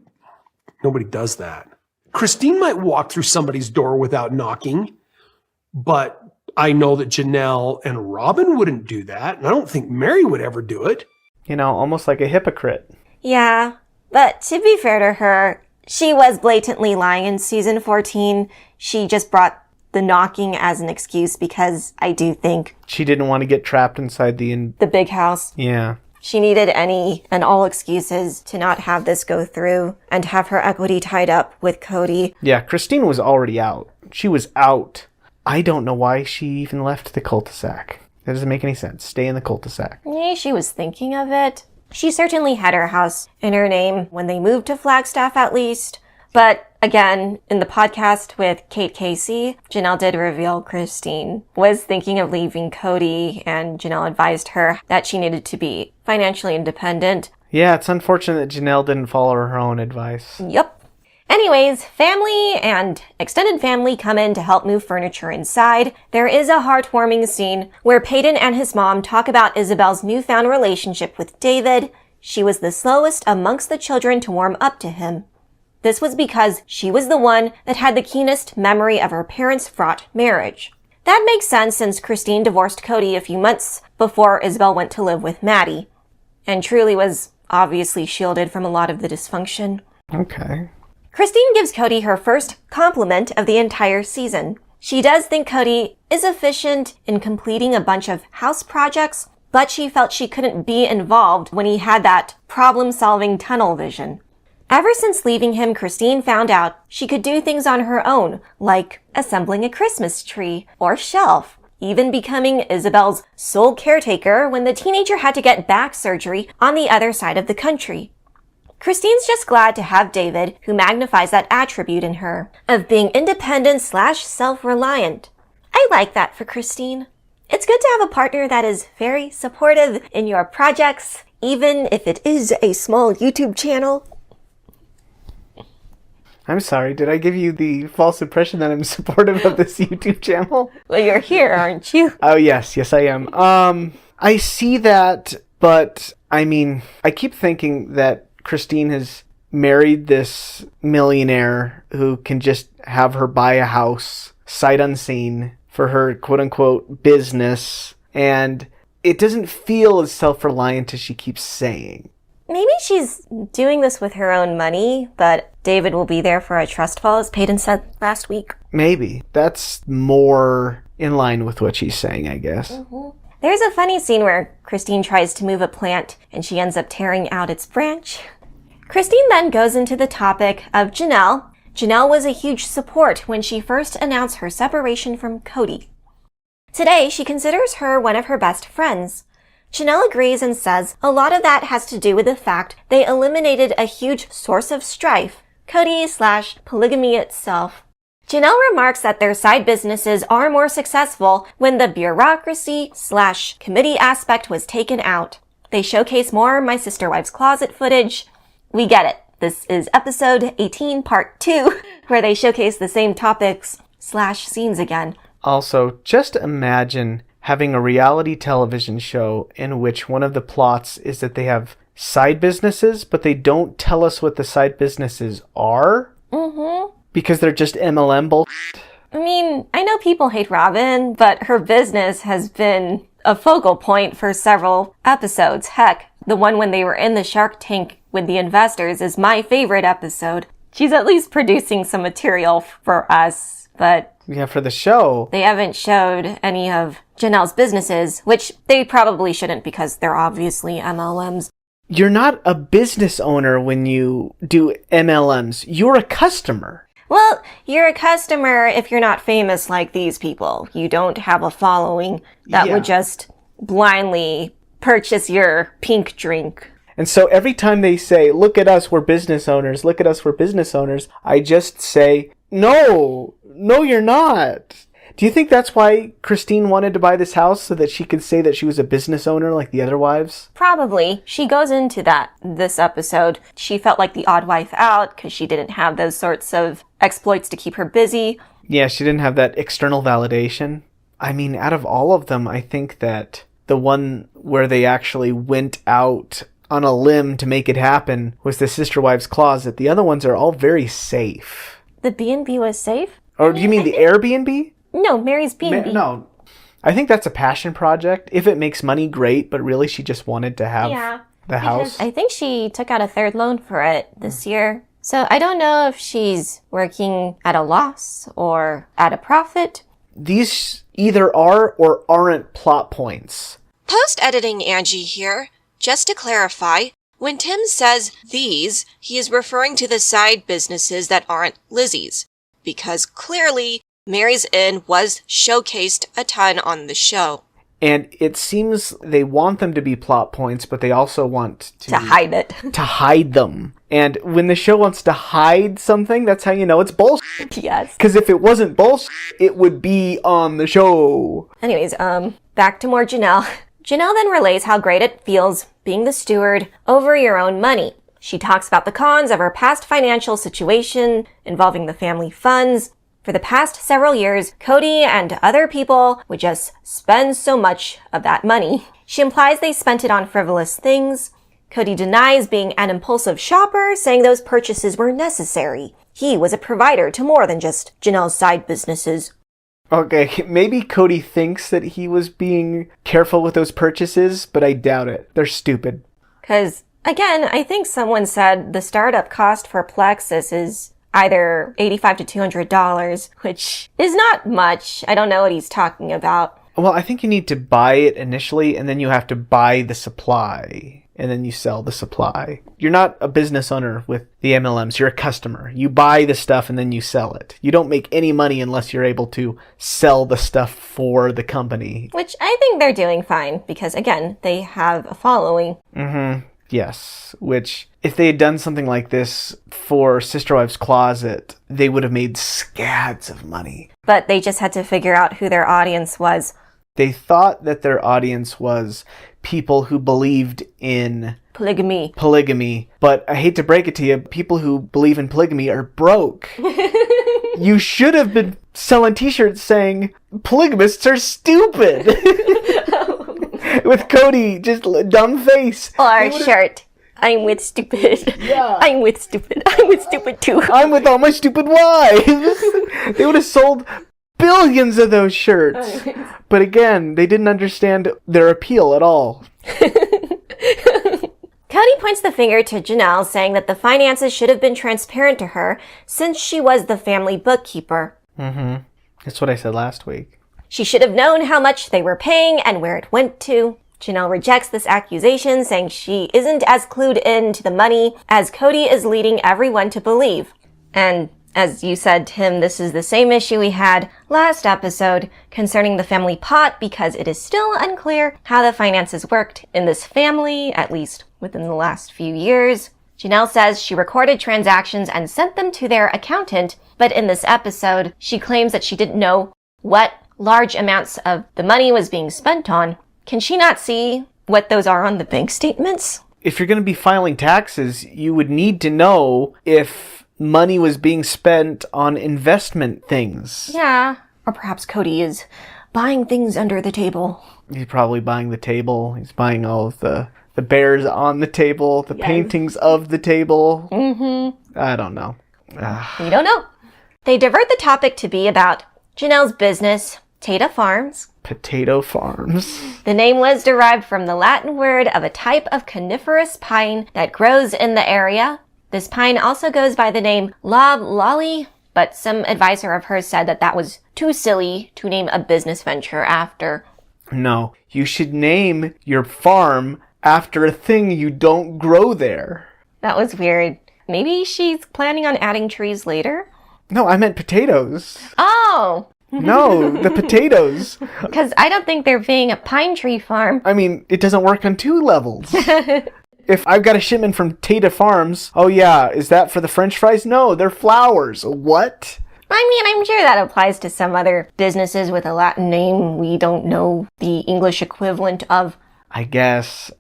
does that. Christine might walk through somebody's door without knocking, but I know that Janelle and Robyn wouldn't do that, and I don't think Meri would ever do it. You know, almost like a hypocrite. Yeah, but to be fair to her, she was blatantly lying in season 14. She just brought the knocking as an excuse because I do think she didn't want to get trapped inside the big house. Yeah. She needed any and all excuses to not have this go through and have her equity tied up with Kody. Yeah, Christine was already out. She was out. I don't know why she even left the cul-de-sac. That doesn't make any sense. Stay in the cul-de-sac. Yeah, she was thinking of it. She certainly had her house in her name when they moved to Flagstaff at least. But again, in the podcast with Kate Casey, Janelle did reveal Christine was thinking of leaving Kody, and Janelle advised her that she needed to be financially independent. Yeah, it's unfortunate that Janelle didn't follow her own advice. Yep. Anyways, family and extended family come in to help move furniture inside. There is a heartwarming scene where Paedon and his mom talk about Ysabel's newfound relationship with David. She was the slowest amongst the children to warm up to him. This was because she was the one that had the keenest memory of her parents' fraught marriage. That makes sense since Christine divorced Kody a few months before Ysabel went to live with Maddie, and truly was obviously shielded from a lot of the dysfunction. Okay. Christine gives Kody her first compliment of the entire season. She does think Kody is efficient in completing a bunch of house projects, but she felt she couldn't be involved when he had that problem-solving tunnel vision. Ever since leaving him, Christine found out she could do things on her own, like assembling a Christmas tree or shelf, even becoming Ysabel's sole caretaker when the teenager had to get back surgery on the other side of the country. Christine's just glad to have David, who magnifies that attribute in her, of being independent/self-reliant. I like that for Christine. It's good to have a partner that is very supportive in your projects, even if it is a small YouTube channel. I'm sorry, did I give you the false impression that I'm supportive of this YouTube channel? Well, you're here, aren't you? Oh, yes, I am. I see that, but, I mean, I keep thinking that Christine has married this millionaire who can just have her buy a house, sight unseen, for her quote-unquote business, and it doesn't feel as self-reliant as she keeps saying. Maybe she's doing this with her own money, but David will be there for a trust fall, as Paedon said last week. Maybe. That's more in line with what she's saying, I guess. Mm-hmm. There's a funny scene where Christine tries to move a plant and she ends up tearing out its branch. Christine then goes into the topic of Janelle. Janelle was a huge support when she first announced her separation from Kody. Today, she considers her one of her best friends. Janelle agrees and says a lot of that has to do with the fact they eliminated a huge source of strife, Kody/polygamy itself. Janelle remarks that their side businesses are more successful when the bureaucracy/committee aspect was taken out. They showcase more My Sister Wives Closet footage. We get it. This is episode 18, part 2, where they showcase the same topics/scenes again. Also, just imagine having a reality television show in which one of the plots is that they have side businesses, but they don't tell us what the side businesses are. Mm-hmm. Because they're just MLM bullshit. I mean, I know people hate Robyn, but her business has been a focal point for several episodes. Heck, the one when they were in the Shark Tank with the investors is my favorite episode. She's at least producing some material for us, but... Yeah, for the show. They haven't showed any of Janelle's businesses, which they probably shouldn't because they're obviously MLMs. You're not a business owner when you do MLMs. You're a customer. Well, you're a customer if you're not famous like these people. You don't have a following that would just blindly purchase your pink drink. And so every time they say, look at us, we're business owners, look at us, we're business owners, I just say, no, you're not. Do you think that's why Christine wanted to buy this house, so that she could say that she was a business owner like the other wives? Probably. She goes into that this episode. She felt like the odd wife out because she didn't have those sorts of exploits to keep her busy. Yeah, she didn't have that external validation. I mean, out of all of them, I think that the one where they actually went out on a limb to make it happen was the Sister Wives Closet. The other ones are all very safe. The B&B was safe? Or do you mean the airBnB? No, Meri's B&B. No. I think that's a passion project. If it makes money, great. But really, she just wanted to have the house. I think she took out a third loan for it this year. So I don't know if she's working at a loss or at a profit. These either are or aren't plot points. Post-editing Angie here. Just to clarify, when Tim says these, he is referring to the side businesses that aren't Lizzie's. Because clearly, Meri's Inn was showcased a ton on the show. And it seems they want them to be plot points, but they also want to hide it. To hide them. And when the show wants to hide something, that's how you know it's bullshit. Yes. Because if it wasn't bullshit, it would be on the show. Anyways, back to more Janelle. Janelle then relays how great it feels being the steward over your own money. She talks about the cons of her past financial situation involving the family funds. For the past several years, Kody and other people would just spend so much of that money. She implies they spent it on frivolous things. Kody denies being an impulsive shopper, saying those purchases were necessary. He was a provider to more than just Janelle's side businesses. Okay, maybe Kody thinks that he was being careful with those purchases, but I doubt it. They're stupid. Because, again, I think someone said the startup cost for Plexus is either $85 to $200, which is not much. I don't know what he's talking about. Well, I think you need to buy it initially, and then you have to buy the supply, and then you sell the supply. You're not a business owner with the MLMs. You're a customer. You buy the stuff, and then you sell it. You don't make any money unless you're able to sell the stuff for the company. Which I think they're doing fine, because, again, they have a following. Mm-hmm. Yes, which, if they had done something like this for Sister Wives Closet, they would have made scads of money. But they just had to figure out who their audience was. They thought that their audience was people who believed in polygamy. But I hate to break it to you, people who believe in polygamy are broke. You should have been selling t-shirts saying, polygamists are stupid. With Kody, just dumb face. Or a shirt. I'm with stupid. Yeah. I'm with stupid. I'm with stupid too. I'm with all my stupid wives. They would have sold billions of those shirts. But again, they didn't understand their appeal at all. Kody points the finger to Janelle, saying that the finances should have been transparent to her since she was the family bookkeeper. Mm-hmm. That's what I said last week. She should have known how much they were paying and where it went to. Janelle rejects this accusation, saying she isn't as clued in to the money as Kody is leading everyone to believe. And as you said, Tim, this is the same issue we had last episode concerning the family pot, because it is still unclear how the finances worked in this family, at least within the last few years. Janelle says she recorded transactions and sent them to their accountant, but in this episode, she claims that she didn't know what large amounts of the money was being spent on. Can she not see what those are on the bank statements? If you're going to be filing taxes, you would need to know if money was being spent on investment things. Yeah. Or perhaps Kody is buying things under the table. He's probably buying the table. He's buying all of the bears on the table, the paintings of the table. Mm-hmm. I don't know. We don't know. They divert the topic to be about Janelle's business, Taeda Farms. Potato Farms. The name was derived from the Latin word of a type of coniferous pine that grows in the area. This pine also goes by the name loblolly, but some advisor of hers said that was too silly to name a business venture after. No, you should name your farm after a thing you don't grow there. That was weird. Maybe she's planning on adding trees later? No, I meant potatoes. Oh! No, the potatoes. Because I don't think they're being a pine tree farm. I mean, it doesn't work on 2 levels. If I've got a shipment from Taeda Farms, oh yeah, is that for the French fries? No, they're flowers. What? I mean, I'm sure that applies to some other businesses with a Latin name we don't know the English equivalent of. I guess.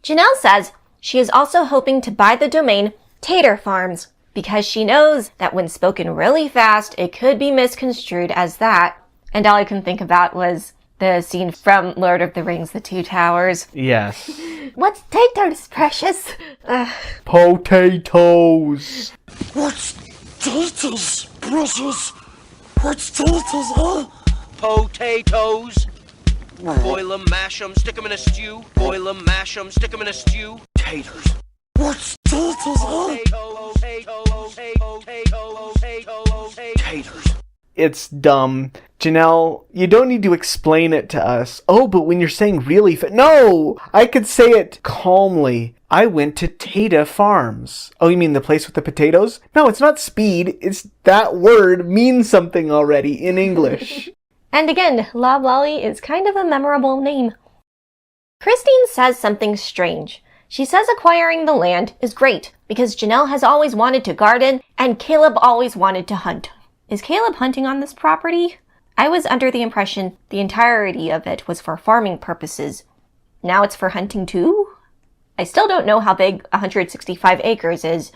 Janelle says she is also hoping to buy the domain Taeda Farms because she knows that when spoken really fast, it could be misconstrued as that. And all I can think about was the scene from Lord of the Rings, The Two Towers. Yes. What's taters, precious? Potatoes. What's taters, precious? What's taters, huh? Potatoes. Boil 'em, mash 'em, stick 'em in a stew. Boil 'em, mash 'em, stick 'em in a stew. Taters. What's taters, huh? Taters. It's dumb. Janelle, you don't need to explain it to us. Oh, but when you're saying really no! I could say it calmly. I went to Taeda Farms. Oh, you mean the place with the potatoes? No, it's not speed. It's that word means something already in English. And again, loblolly is kind of a memorable name. Christine says something strange. She says acquiring the land is great because Janelle has always wanted to garden and Caleb always wanted to hunt. Is Caleb hunting on this property? I was under the impression the entirety of it was for farming purposes. Now it's for hunting too? I still don't know how big 165 acres is.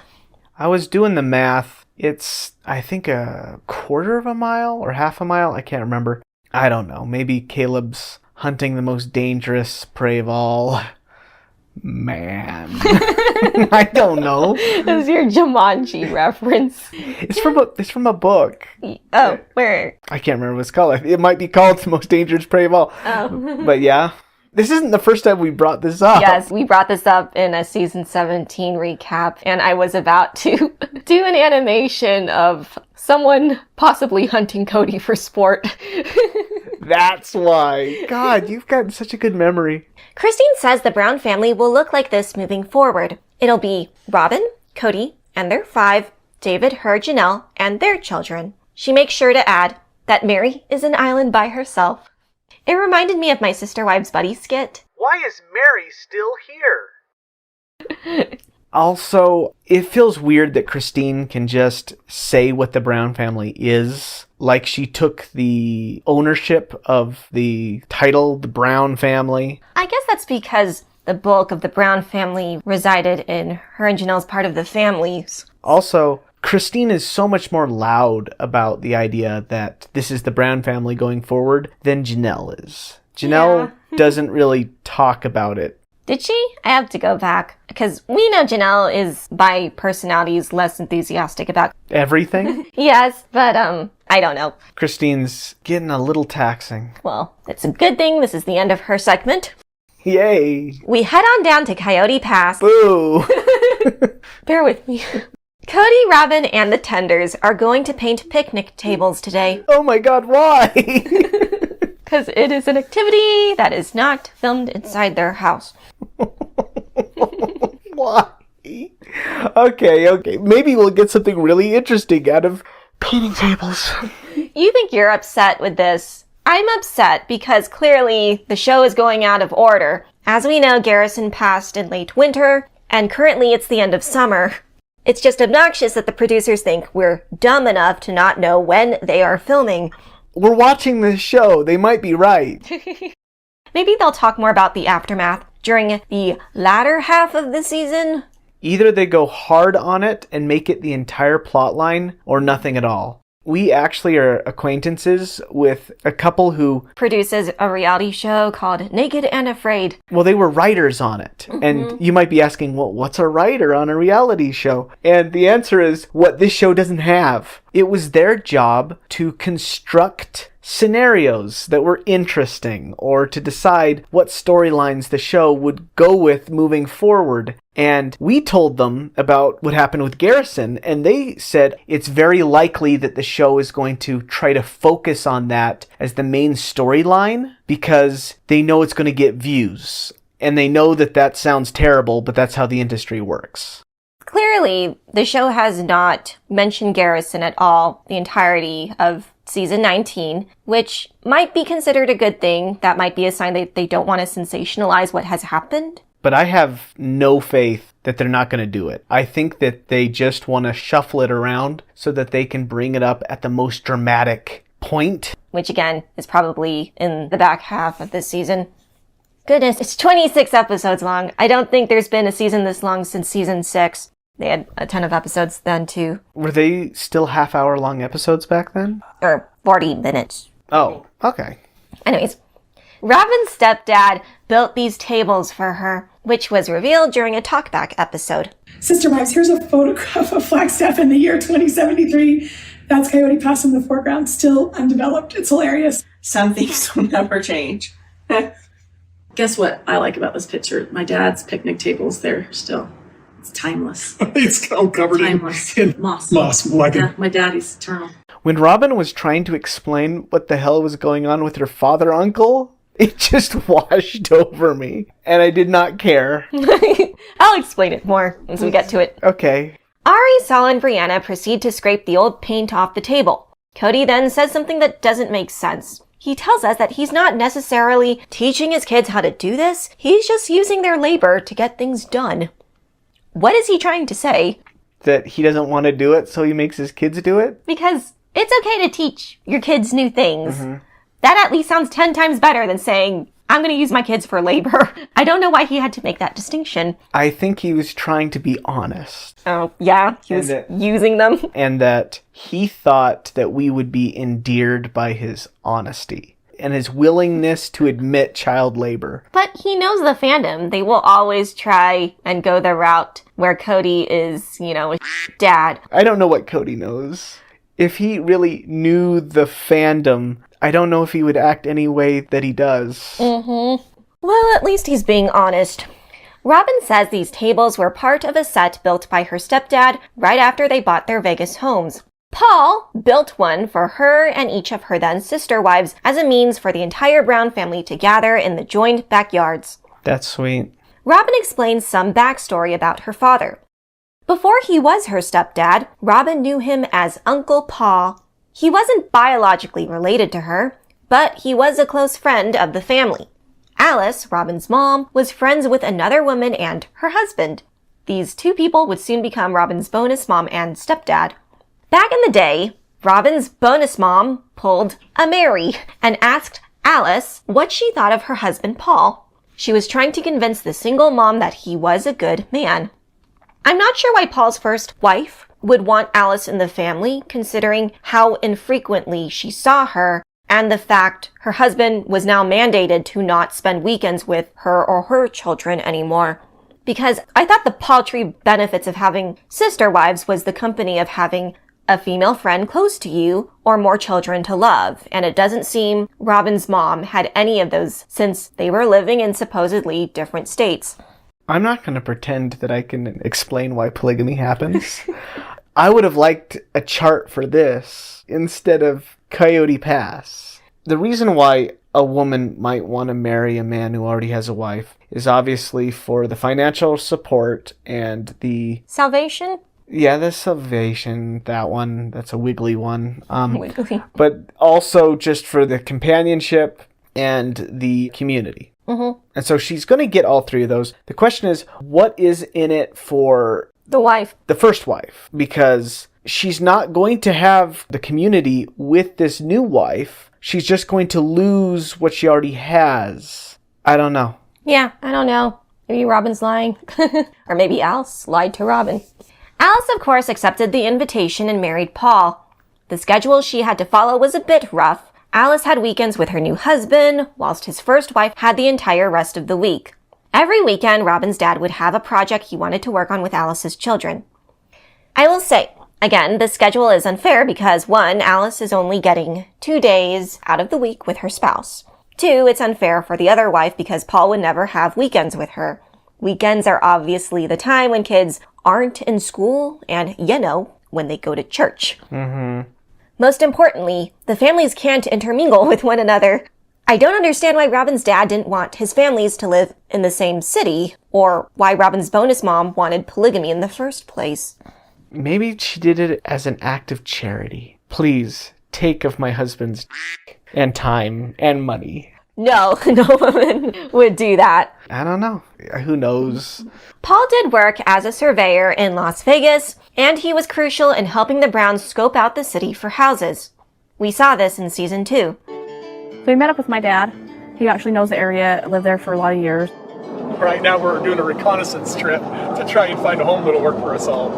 I was doing the math. It's, I think, a quarter of a mile or half a mile. I can't remember. I don't know. Maybe Caleb's hunting the most dangerous prey of all. Man. I don't know. It was your Jumanji reference. It's from a book. Oh, where? I can't remember what it's called. It might be called The Most Dangerous Prey of All. Oh. But yeah. This isn't the first time we brought this up. Yes, we brought this up in a season 17 recap, and I was about to do an animation of someone possibly hunting Kody for sport. That's why. God, you've got such a good memory. Christine says the Brown family will look like this moving forward. It'll be Robyn, Kody, and their 5, David, her, Janelle, and their children. She makes sure to add that Meri is an island by herself. It reminded me of my Sister Wives buddy skit. Why is Meri still here? Also, it feels weird that Christine can just say what the Brown family is. Like she took the ownership of the title, the Brown family. I guess that's because the bulk of the Brown family resided in her and Janelle's part of the families. Also, Christine is so much more loud about the idea that this is the Brown family going forward than Janelle is. Janelle doesn't really talk about it. Did she? I have to go back. Because we know Janelle is, by personalities, less enthusiastic about everything. Yes, but, I don't know. Christine's getting a little taxing. Well, it's a good thing this is the end of her segment. Yay. We head on down to Coyote Pass. Boo. Bear with me. Kody, Robyn, and the Tenders are going to paint picnic tables today. Oh my god, why? Because it is an activity that is not filmed inside their house. Why? Okay. Maybe we'll get something really interesting out of painting tables. You think you're upset with this. I'm upset because clearly the show is going out of order. As we know, Garrison passed in late winter, and currently it's the end of summer. It's just obnoxious that the producers think we're dumb enough to not know when they are filming. We're watching this show. They might be right. Maybe they'll talk more about the aftermath during the latter half of the season. Either they go hard on it and make it the entire plot line, or nothing at all. We actually are acquaintances with a couple who produces a reality show called Naked and Afraid. Well, they were writers on it. Mm-hmm. And you might be asking, well, what's a writer on a reality show? And the answer is what this show doesn't have. It was their job to construct scenarios that were interesting, or to decide what storylines the show would go with moving forward. And we told them about what happened with Garrison, and they said it's very likely that the show is going to try to focus on that as the main storyline because they know it's going to get views. And they know that that sounds terrible, but that's how the industry works. Clearly, the show has not mentioned Garrison at all the entirety of season 19, which might be considered a good thing. That might be a sign that they don't want to sensationalize what has happened. But I have no faith that they're not going to do it. I think that they just want to shuffle it around so that they can bring it up at the most dramatic point. Which again, is probably in the back half of this season. Goodness, it's 26 episodes long. I don't think there's been a season this long since season 6. They had a ton of episodes then, too. Were they still half-hour-long episodes back then? Or 40 minutes. Oh, okay. Anyways, Robyn's stepdad built these tables for her, which was revealed during a talkback episode. Sisterwives, here's a photograph of Flagstaff in the year 2073. That's Coyote Pass in the foreground, still undeveloped. It's hilarious. Some things will never change. Guess what I like about this picture? My dad's picnic tables there still. It's timeless. It's all covered in moss. Moss. Like yeah, my daddy's eternal. When Robyn was trying to explain what the hell was going on with her father-uncle, it just washed over me, and I did not care. I'll explain it more once we get to it. Okay. Ari, Saul, and Breanna proceed to scrape the old paint off the table. Kody then says something that doesn't make sense. He tells us that he's not necessarily teaching his kids how to do this, he's just using their labor to get things done. What is he trying to say? That he doesn't want to do it, so he makes his kids do it? Because it's okay to teach your kids new things. Mm-hmm. That at least sounds 10 times better than saying, I'm going to use my kids for labor. I don't know why he had to make that distinction. I think he was trying to be honest. Oh, yeah? He was using them? And that he thought that we would be endeared by his honesty and his willingness to admit child labor. But he knows the fandom. They will always try and go the route where Kody is, a dad. I don't know what Kody knows. If he really knew the fandom, I don't know if he would act any way that he does. Mm-hmm. Well, at least he's being honest. Robyn says these tables were part of a set built by her stepdad right after they bought their Vegas homes. Paul built one for her and each of her then sister wives as a means for the entire Brown family to gather in the joined backyards. That's sweet. Robyn explains some backstory about her father. Before he was her stepdad, Robyn knew him as Uncle Paul. He wasn't biologically related to her, but he was a close friend of the family. Alice, Robyn's mom, was friends with another woman and her husband. These two people would soon become Robyn's bonus mom and stepdad. Back in the day, Robyn's bonus mom pulled a Meri and asked Alice what she thought of her husband Paul. She was trying to convince the single mom that he was a good man. I'm not sure why Paul's first wife would want Alice in the family, considering how infrequently she saw her and the fact her husband was now mandated to not spend weekends with her or her children anymore. Because I thought the paltry benefits of having sister wives was the company of having a female friend close to you or more children to love, and it doesn't seem Robyn's mom had any of those since they were living in supposedly different states. I'm not going to pretend that I can explain why polygamy happens. I would have liked a chart for this instead of Coyote Pass. The reason why a woman might want to marry a man who already has a wife is obviously for the financial support and the... Salvation? Yeah, the salvation, that one. That's a wiggly one. Wiggly. But also just for the companionship and the community. And so she's going to get all three of those. The question is, what is in it for the wife? The first wife. Because she's not going to have the community with this new wife. She's just going to lose what she already has. I don't know. Yeah, I don't know. Maybe Robyn's lying. Or maybe Alice lied to Robyn. Alice, of course, accepted the invitation and married Paul. The schedule she had to follow was a bit rough. Alice had weekends with her new husband, whilst his first wife had the entire rest of the week. Every weekend, Robyn's dad would have a project he wanted to work on with Alice's children. I will say, again, the schedule is unfair because 1, Alice is only getting 2 days out of the week with her spouse. 2, it's unfair for the other wife because Paul would never have weekends with her. Weekends are obviously the time when kids aren't in school and, when they go to church. Most importantly, the families can't intermingle with one another. I don't understand why Robyn's dad didn't want his families to live in the same city, or why Robyn's bonus mom wanted polygamy in the first place. Maybe she did it as an act of charity. Please, take of my husband's and time and money. No, no woman would do that. I don't know. Who knows? Paul did work as a surveyor in Las Vegas, and he was crucial in helping the Browns scope out the city for houses. We saw this in season 2. So we met up with my dad. He actually knows the area, lived there for a lot of years. Right now we're doing a reconnaissance trip to try and find a home that'll work for us all.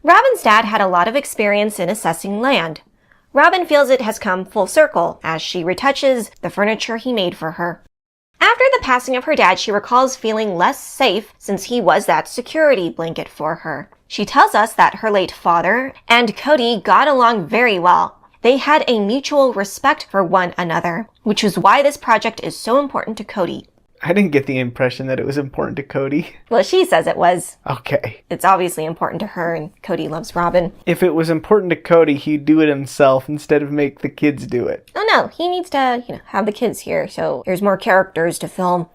Robyn's dad had a lot of experience in assessing land. Robyn feels it has come full circle as she retouches the furniture he made for her. After the passing of her dad, she recalls feeling less safe since he was that security blanket for her. She tells us that her late father and Kody got along very well. They had a mutual respect for one another, which is why this project is so important to Kody. I didn't get the impression that it was important to Kody. Well, she says it was. Okay. It's obviously important to her, and Kody loves Robyn. If it was important to Kody, he'd do it himself instead of make the kids do it. Oh no, he needs to, have the kids here, so there's more characters to film.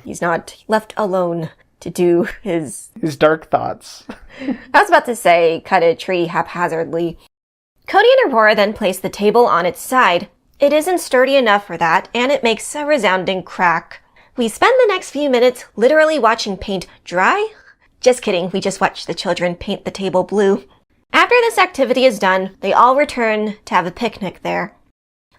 He's not left alone to do his dark thoughts. I was about to say, cut a tree haphazardly. Kody and Aurora then place the table on its side. It isn't sturdy enough for that, and it makes a resounding crack. We spend the next few minutes literally watching paint dry. Just kidding, we just watched the children paint the table blue. After this activity is done, they all return to have a picnic there.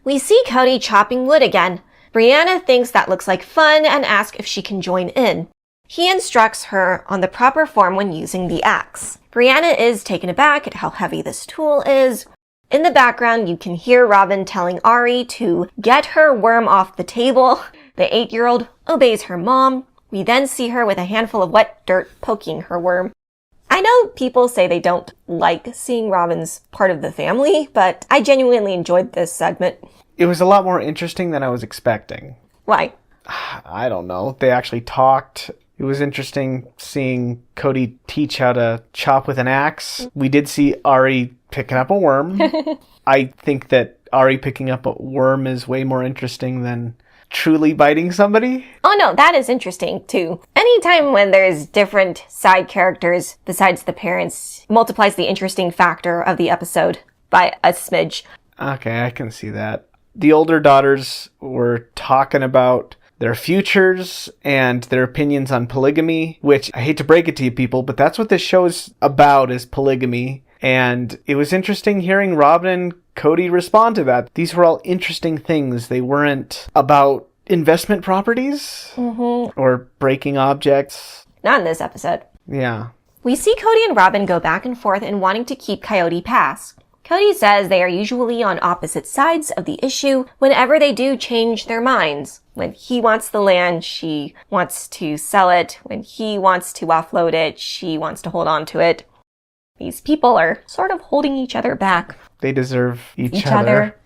We see Kody chopping wood again. Breanna thinks that looks like fun and asks if she can join in. He instructs her on the proper form when using the axe. Breanna is taken aback at how heavy this tool is. In the background, you can hear Robyn telling Ari to get her worm off the table. The 8-year-old obeys her mom. We then see her with a handful of wet dirt poking her worm. I know people say they don't like seeing Robyn's part of the family, but I genuinely enjoyed this segment. It was a lot more interesting than I was expecting. Why? I don't know. They actually talked. It was interesting seeing Kody teach how to chop with an axe. We did see Ari picking up a worm. I think that Ari picking up a worm is way more interesting than truly biting somebody. Oh no, that is interesting too. Anytime when there's different side characters besides the parents multiplies the interesting factor of the episode by a smidge. Okay, I can see that. The older daughters were talking about their futures and their opinions on polygamy, which I hate to break it to you people, but that's what this show is about, is polygamy. And it was interesting hearing Robyn and Kody respond to that. These were all interesting things. They weren't about investment properties or breaking objects. Not in this episode. Yeah. We see Kody and Robyn go back and forth in wanting to keep Coyote Pass. Kody says they are usually on opposite sides of the issue whenever they do change their minds. When he wants the land, she wants to sell it. When he wants to offload it, she wants to hold on to it. These people are sort of holding each other back. They deserve each other.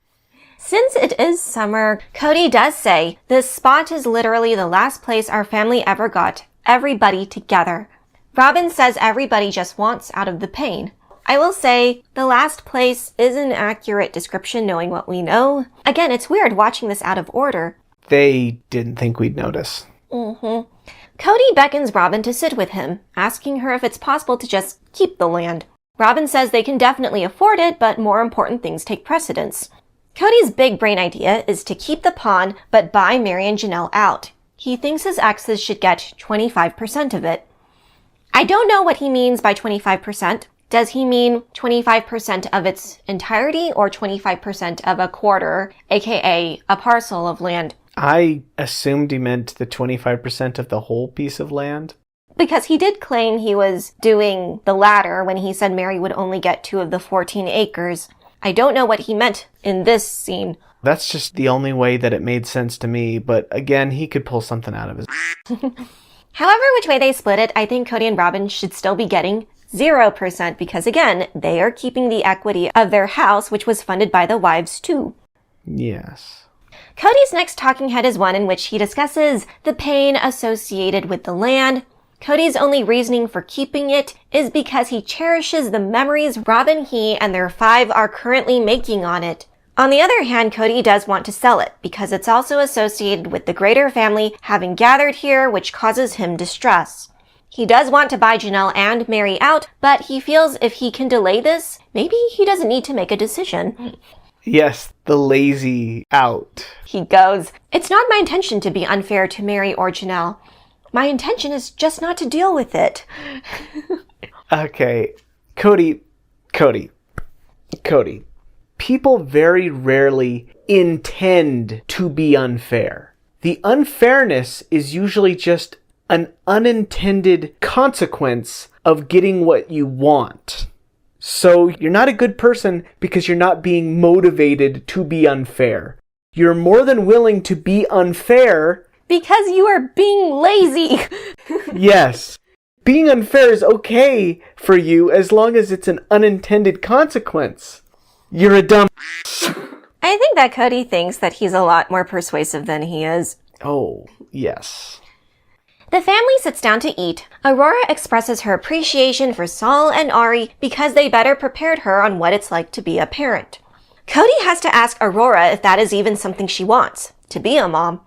Since it is summer, Kody does say, this spot is literally the last place our family ever got everybody together. Robyn says everybody just wants out of the pain. I will say, the last place is an accurate description knowing what we know. Again, it's weird watching this out of order. They didn't think we'd notice. Kody beckons Robyn to sit with him, asking her if it's possible to just keep the land. Robyn says they can definitely afford it, but more important things take precedence. Kody's big brain idea is to keep the pawn, but buy Meri and Janelle out. he thinks his exes should get 25% of it. I don't know what he means by 25%. Does he mean 25% of its entirety or 25% of a quarter, aka a parcel of land? I assumed he meant the 25% of the whole piece of land. Because he did claim he was doing the latter when he said Meri would only get 2 of the 14 acres. I don't know what he meant in this scene. That's just the only way that it made sense to me, but again, he could pull something out of his... However which way they split it, I think Kody and Robyn should still be getting 0% because, again, they are keeping the equity of their house, which was funded by the wives too. Yes. Kody's next talking head is one in which he discusses the pain associated with the land. Kody's only reasoning for keeping it is because he cherishes the memories Robyn, he, and their 5 are currently making on it. On the other hand, Kody does want to sell it because it's also associated with the greater family having gathered here, which causes him distress. He does want to buy Janelle and Meri out, but he feels if he can delay this, maybe he doesn't need to make a decision. Yes, the lazy out. He goes, "It's not my intention to be unfair to Meri or Janelle. My intention is just not to deal with it." Okay, Kody. People very rarely intend to be unfair. The unfairness is usually just an unintended consequence of getting what you want. So you're not a good person because you're not being motivated to be unfair. You're more than willing to be unfair because you are being lazy. Yes. Being unfair is okay for you as long as it's an unintended consequence. You're a dumb... I think that Kody thinks that he's a lot more persuasive than he is. Oh, yes. The family sits down to eat. Aurora expresses her appreciation for Saul and Ari because they better prepared her on what it's like to be a parent. Kody has to ask Aurora if that is even something she wants, to be a mom.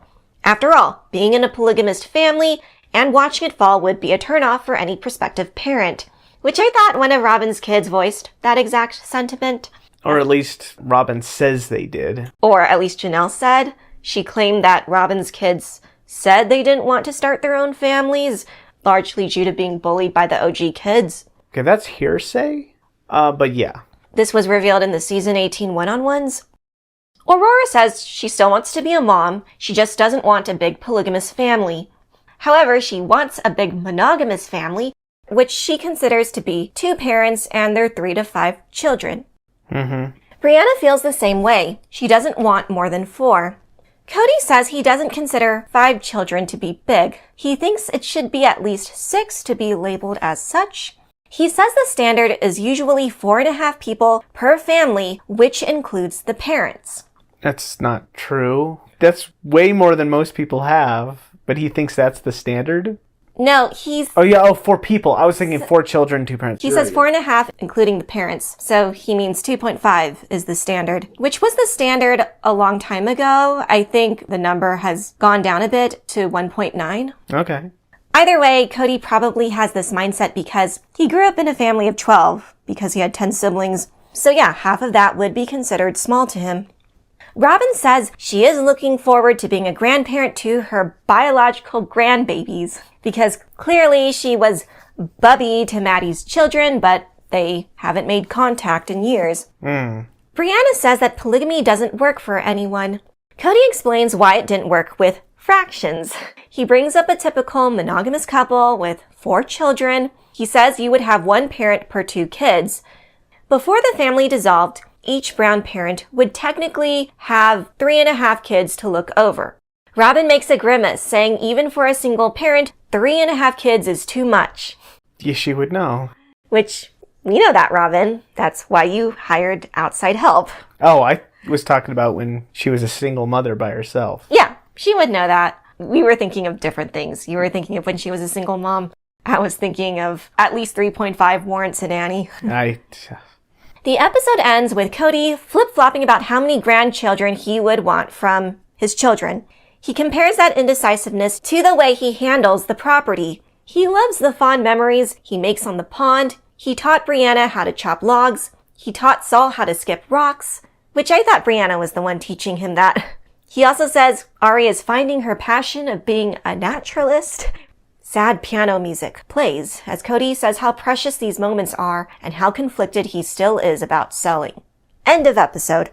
After all, being in a polygamist family and watching it fall would be a turnoff for any prospective parent, which I thought one of Robyn's kids voiced that exact sentiment. Or at least Robyn says they did. Or at least Janelle said. She claimed that Robyn's kids said they didn't want to start their own families, largely due to being bullied by the OG kids. Okay, that's hearsay. But yeah. This was revealed in the season 18 one-on-ones. Aurora says she still wants to be a mom, she just doesn't want a big polygamous family. However, she wants a big monogamous family, which she considers to be 2 parents and their 3 to 5 children. Breanna feels the same way. She doesn't want more than 4. Kody says he doesn't consider 5 children to be big. He thinks it should be at least 6 to be labeled as such. He says the standard is usually 4.5 people per family, which includes the parents. That's not true. That's way more than most people have, but he thinks that's the standard? No, he's... Oh, yeah, 4 people. I was thinking 4 children, 2 parents. He says 4.5, including the parents. So he means 2.5 is the standard, which was the standard a long time ago. I think the number has gone down a bit to 1.9. Okay. Either way, Kody probably has this mindset because he grew up in a family of 12, because he had 10 siblings. So yeah, half of that would be considered small to him. Robyn says she is looking forward to being a grandparent to her biological grandbabies because clearly she was bubby to Maddie's children, but they haven't made contact in years. Breanna says that polygamy doesn't work for anyone. Kody explains why it didn't work with fractions. He brings up a typical monogamous couple with 4 children. He says you would have 1 parent per 2 kids. Before the family dissolved, each brown parent would technically have 3.5 kids to look over. Robyn makes a grimace, saying even for a single parent, 3.5 kids is too much. Yes, she would know. Which, you know that, Robyn. That's why you hired outside help. Oh, I was talking about when she was a single mother by herself. Yeah, she would know that. We were thinking of different things. You were thinking of when she was a single mom. I was thinking of at least 3.5 warrants a nanny. The episode ends with Kody flip-flopping about how many grandchildren he would want from his children. He compares that indecisiveness to the way he handles the property. He loves the fond memories he makes on the pond. He taught Breanna how to chop logs. He taught Saul how to skip rocks, which I thought Breanna was the one teaching him that. He also says Ari is finding her passion of being a naturalist. Sad piano music plays as Kody says how precious these moments are and how conflicted he still is about selling. End of episode.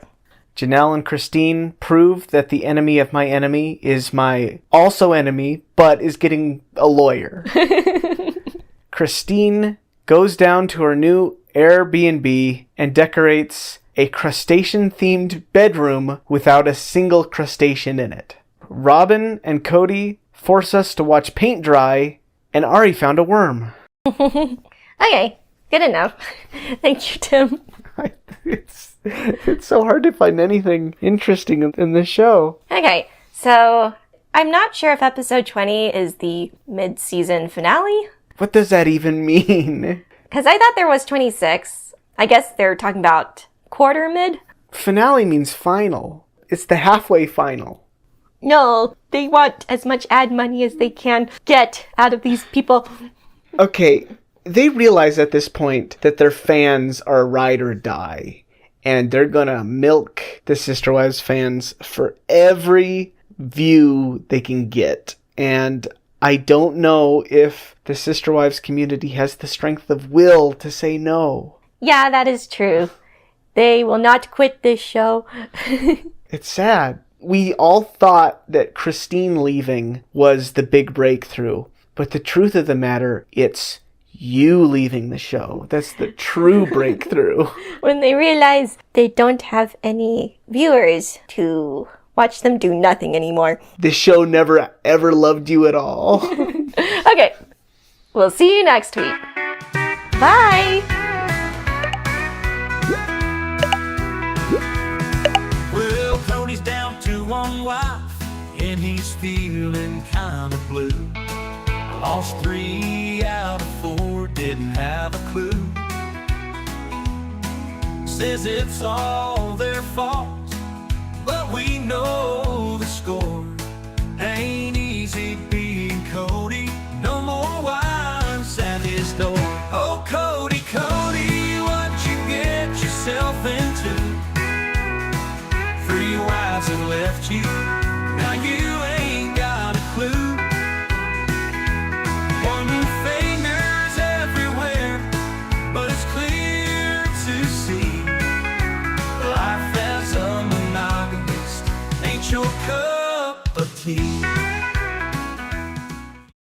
Janelle and Christine prove that the enemy of my enemy is my also enemy, but is getting a lawyer. Christine goes down to her new airBnB and decorates a crustacean-themed bedroom without a single crustacean in it. Robyn and Kody force us to watch paint dry, and Ari found a worm. Okay, good enough. Thank you, Tim. It's so hard to find anything interesting in this show. Okay, so I'm not sure if episode 20 is the mid-season finale. What does that even mean? Because I thought there was 26. I guess they're talking about quarter mid? Finale means final. It's the halfway final. No, they want as much ad money as they can get out of these people. Okay, they realize at this point that their fans are ride or die. And they're gonna milk the Sister Wives fans for every view they can get. And I don't know if the Sister Wives community has the strength of will to say no. Yeah, that is true. They will not quit this show. It's sad. We all thought that Christine leaving was the big breakthrough. But the truth of the matter, it's you leaving the show. That's the true breakthrough. When they realize they don't have any viewers to watch them do nothing anymore. This show never ever loved you at all. Okay, we'll see you next week. Bye! Well, Cody's down to one wife, and he's feeling kind of blue. Lost 3 out of 4, didn't have a clue. Says it's all their fault, but we know the score. Ain't easy being Kody, no more wives at his door. Oh, Kody, Kody, what you get yourself into? 3 wives have left you, now you ain't got a clue. Pointing fingers everywhere, but it's clear to see life as a monogamist ain't your cup of tea.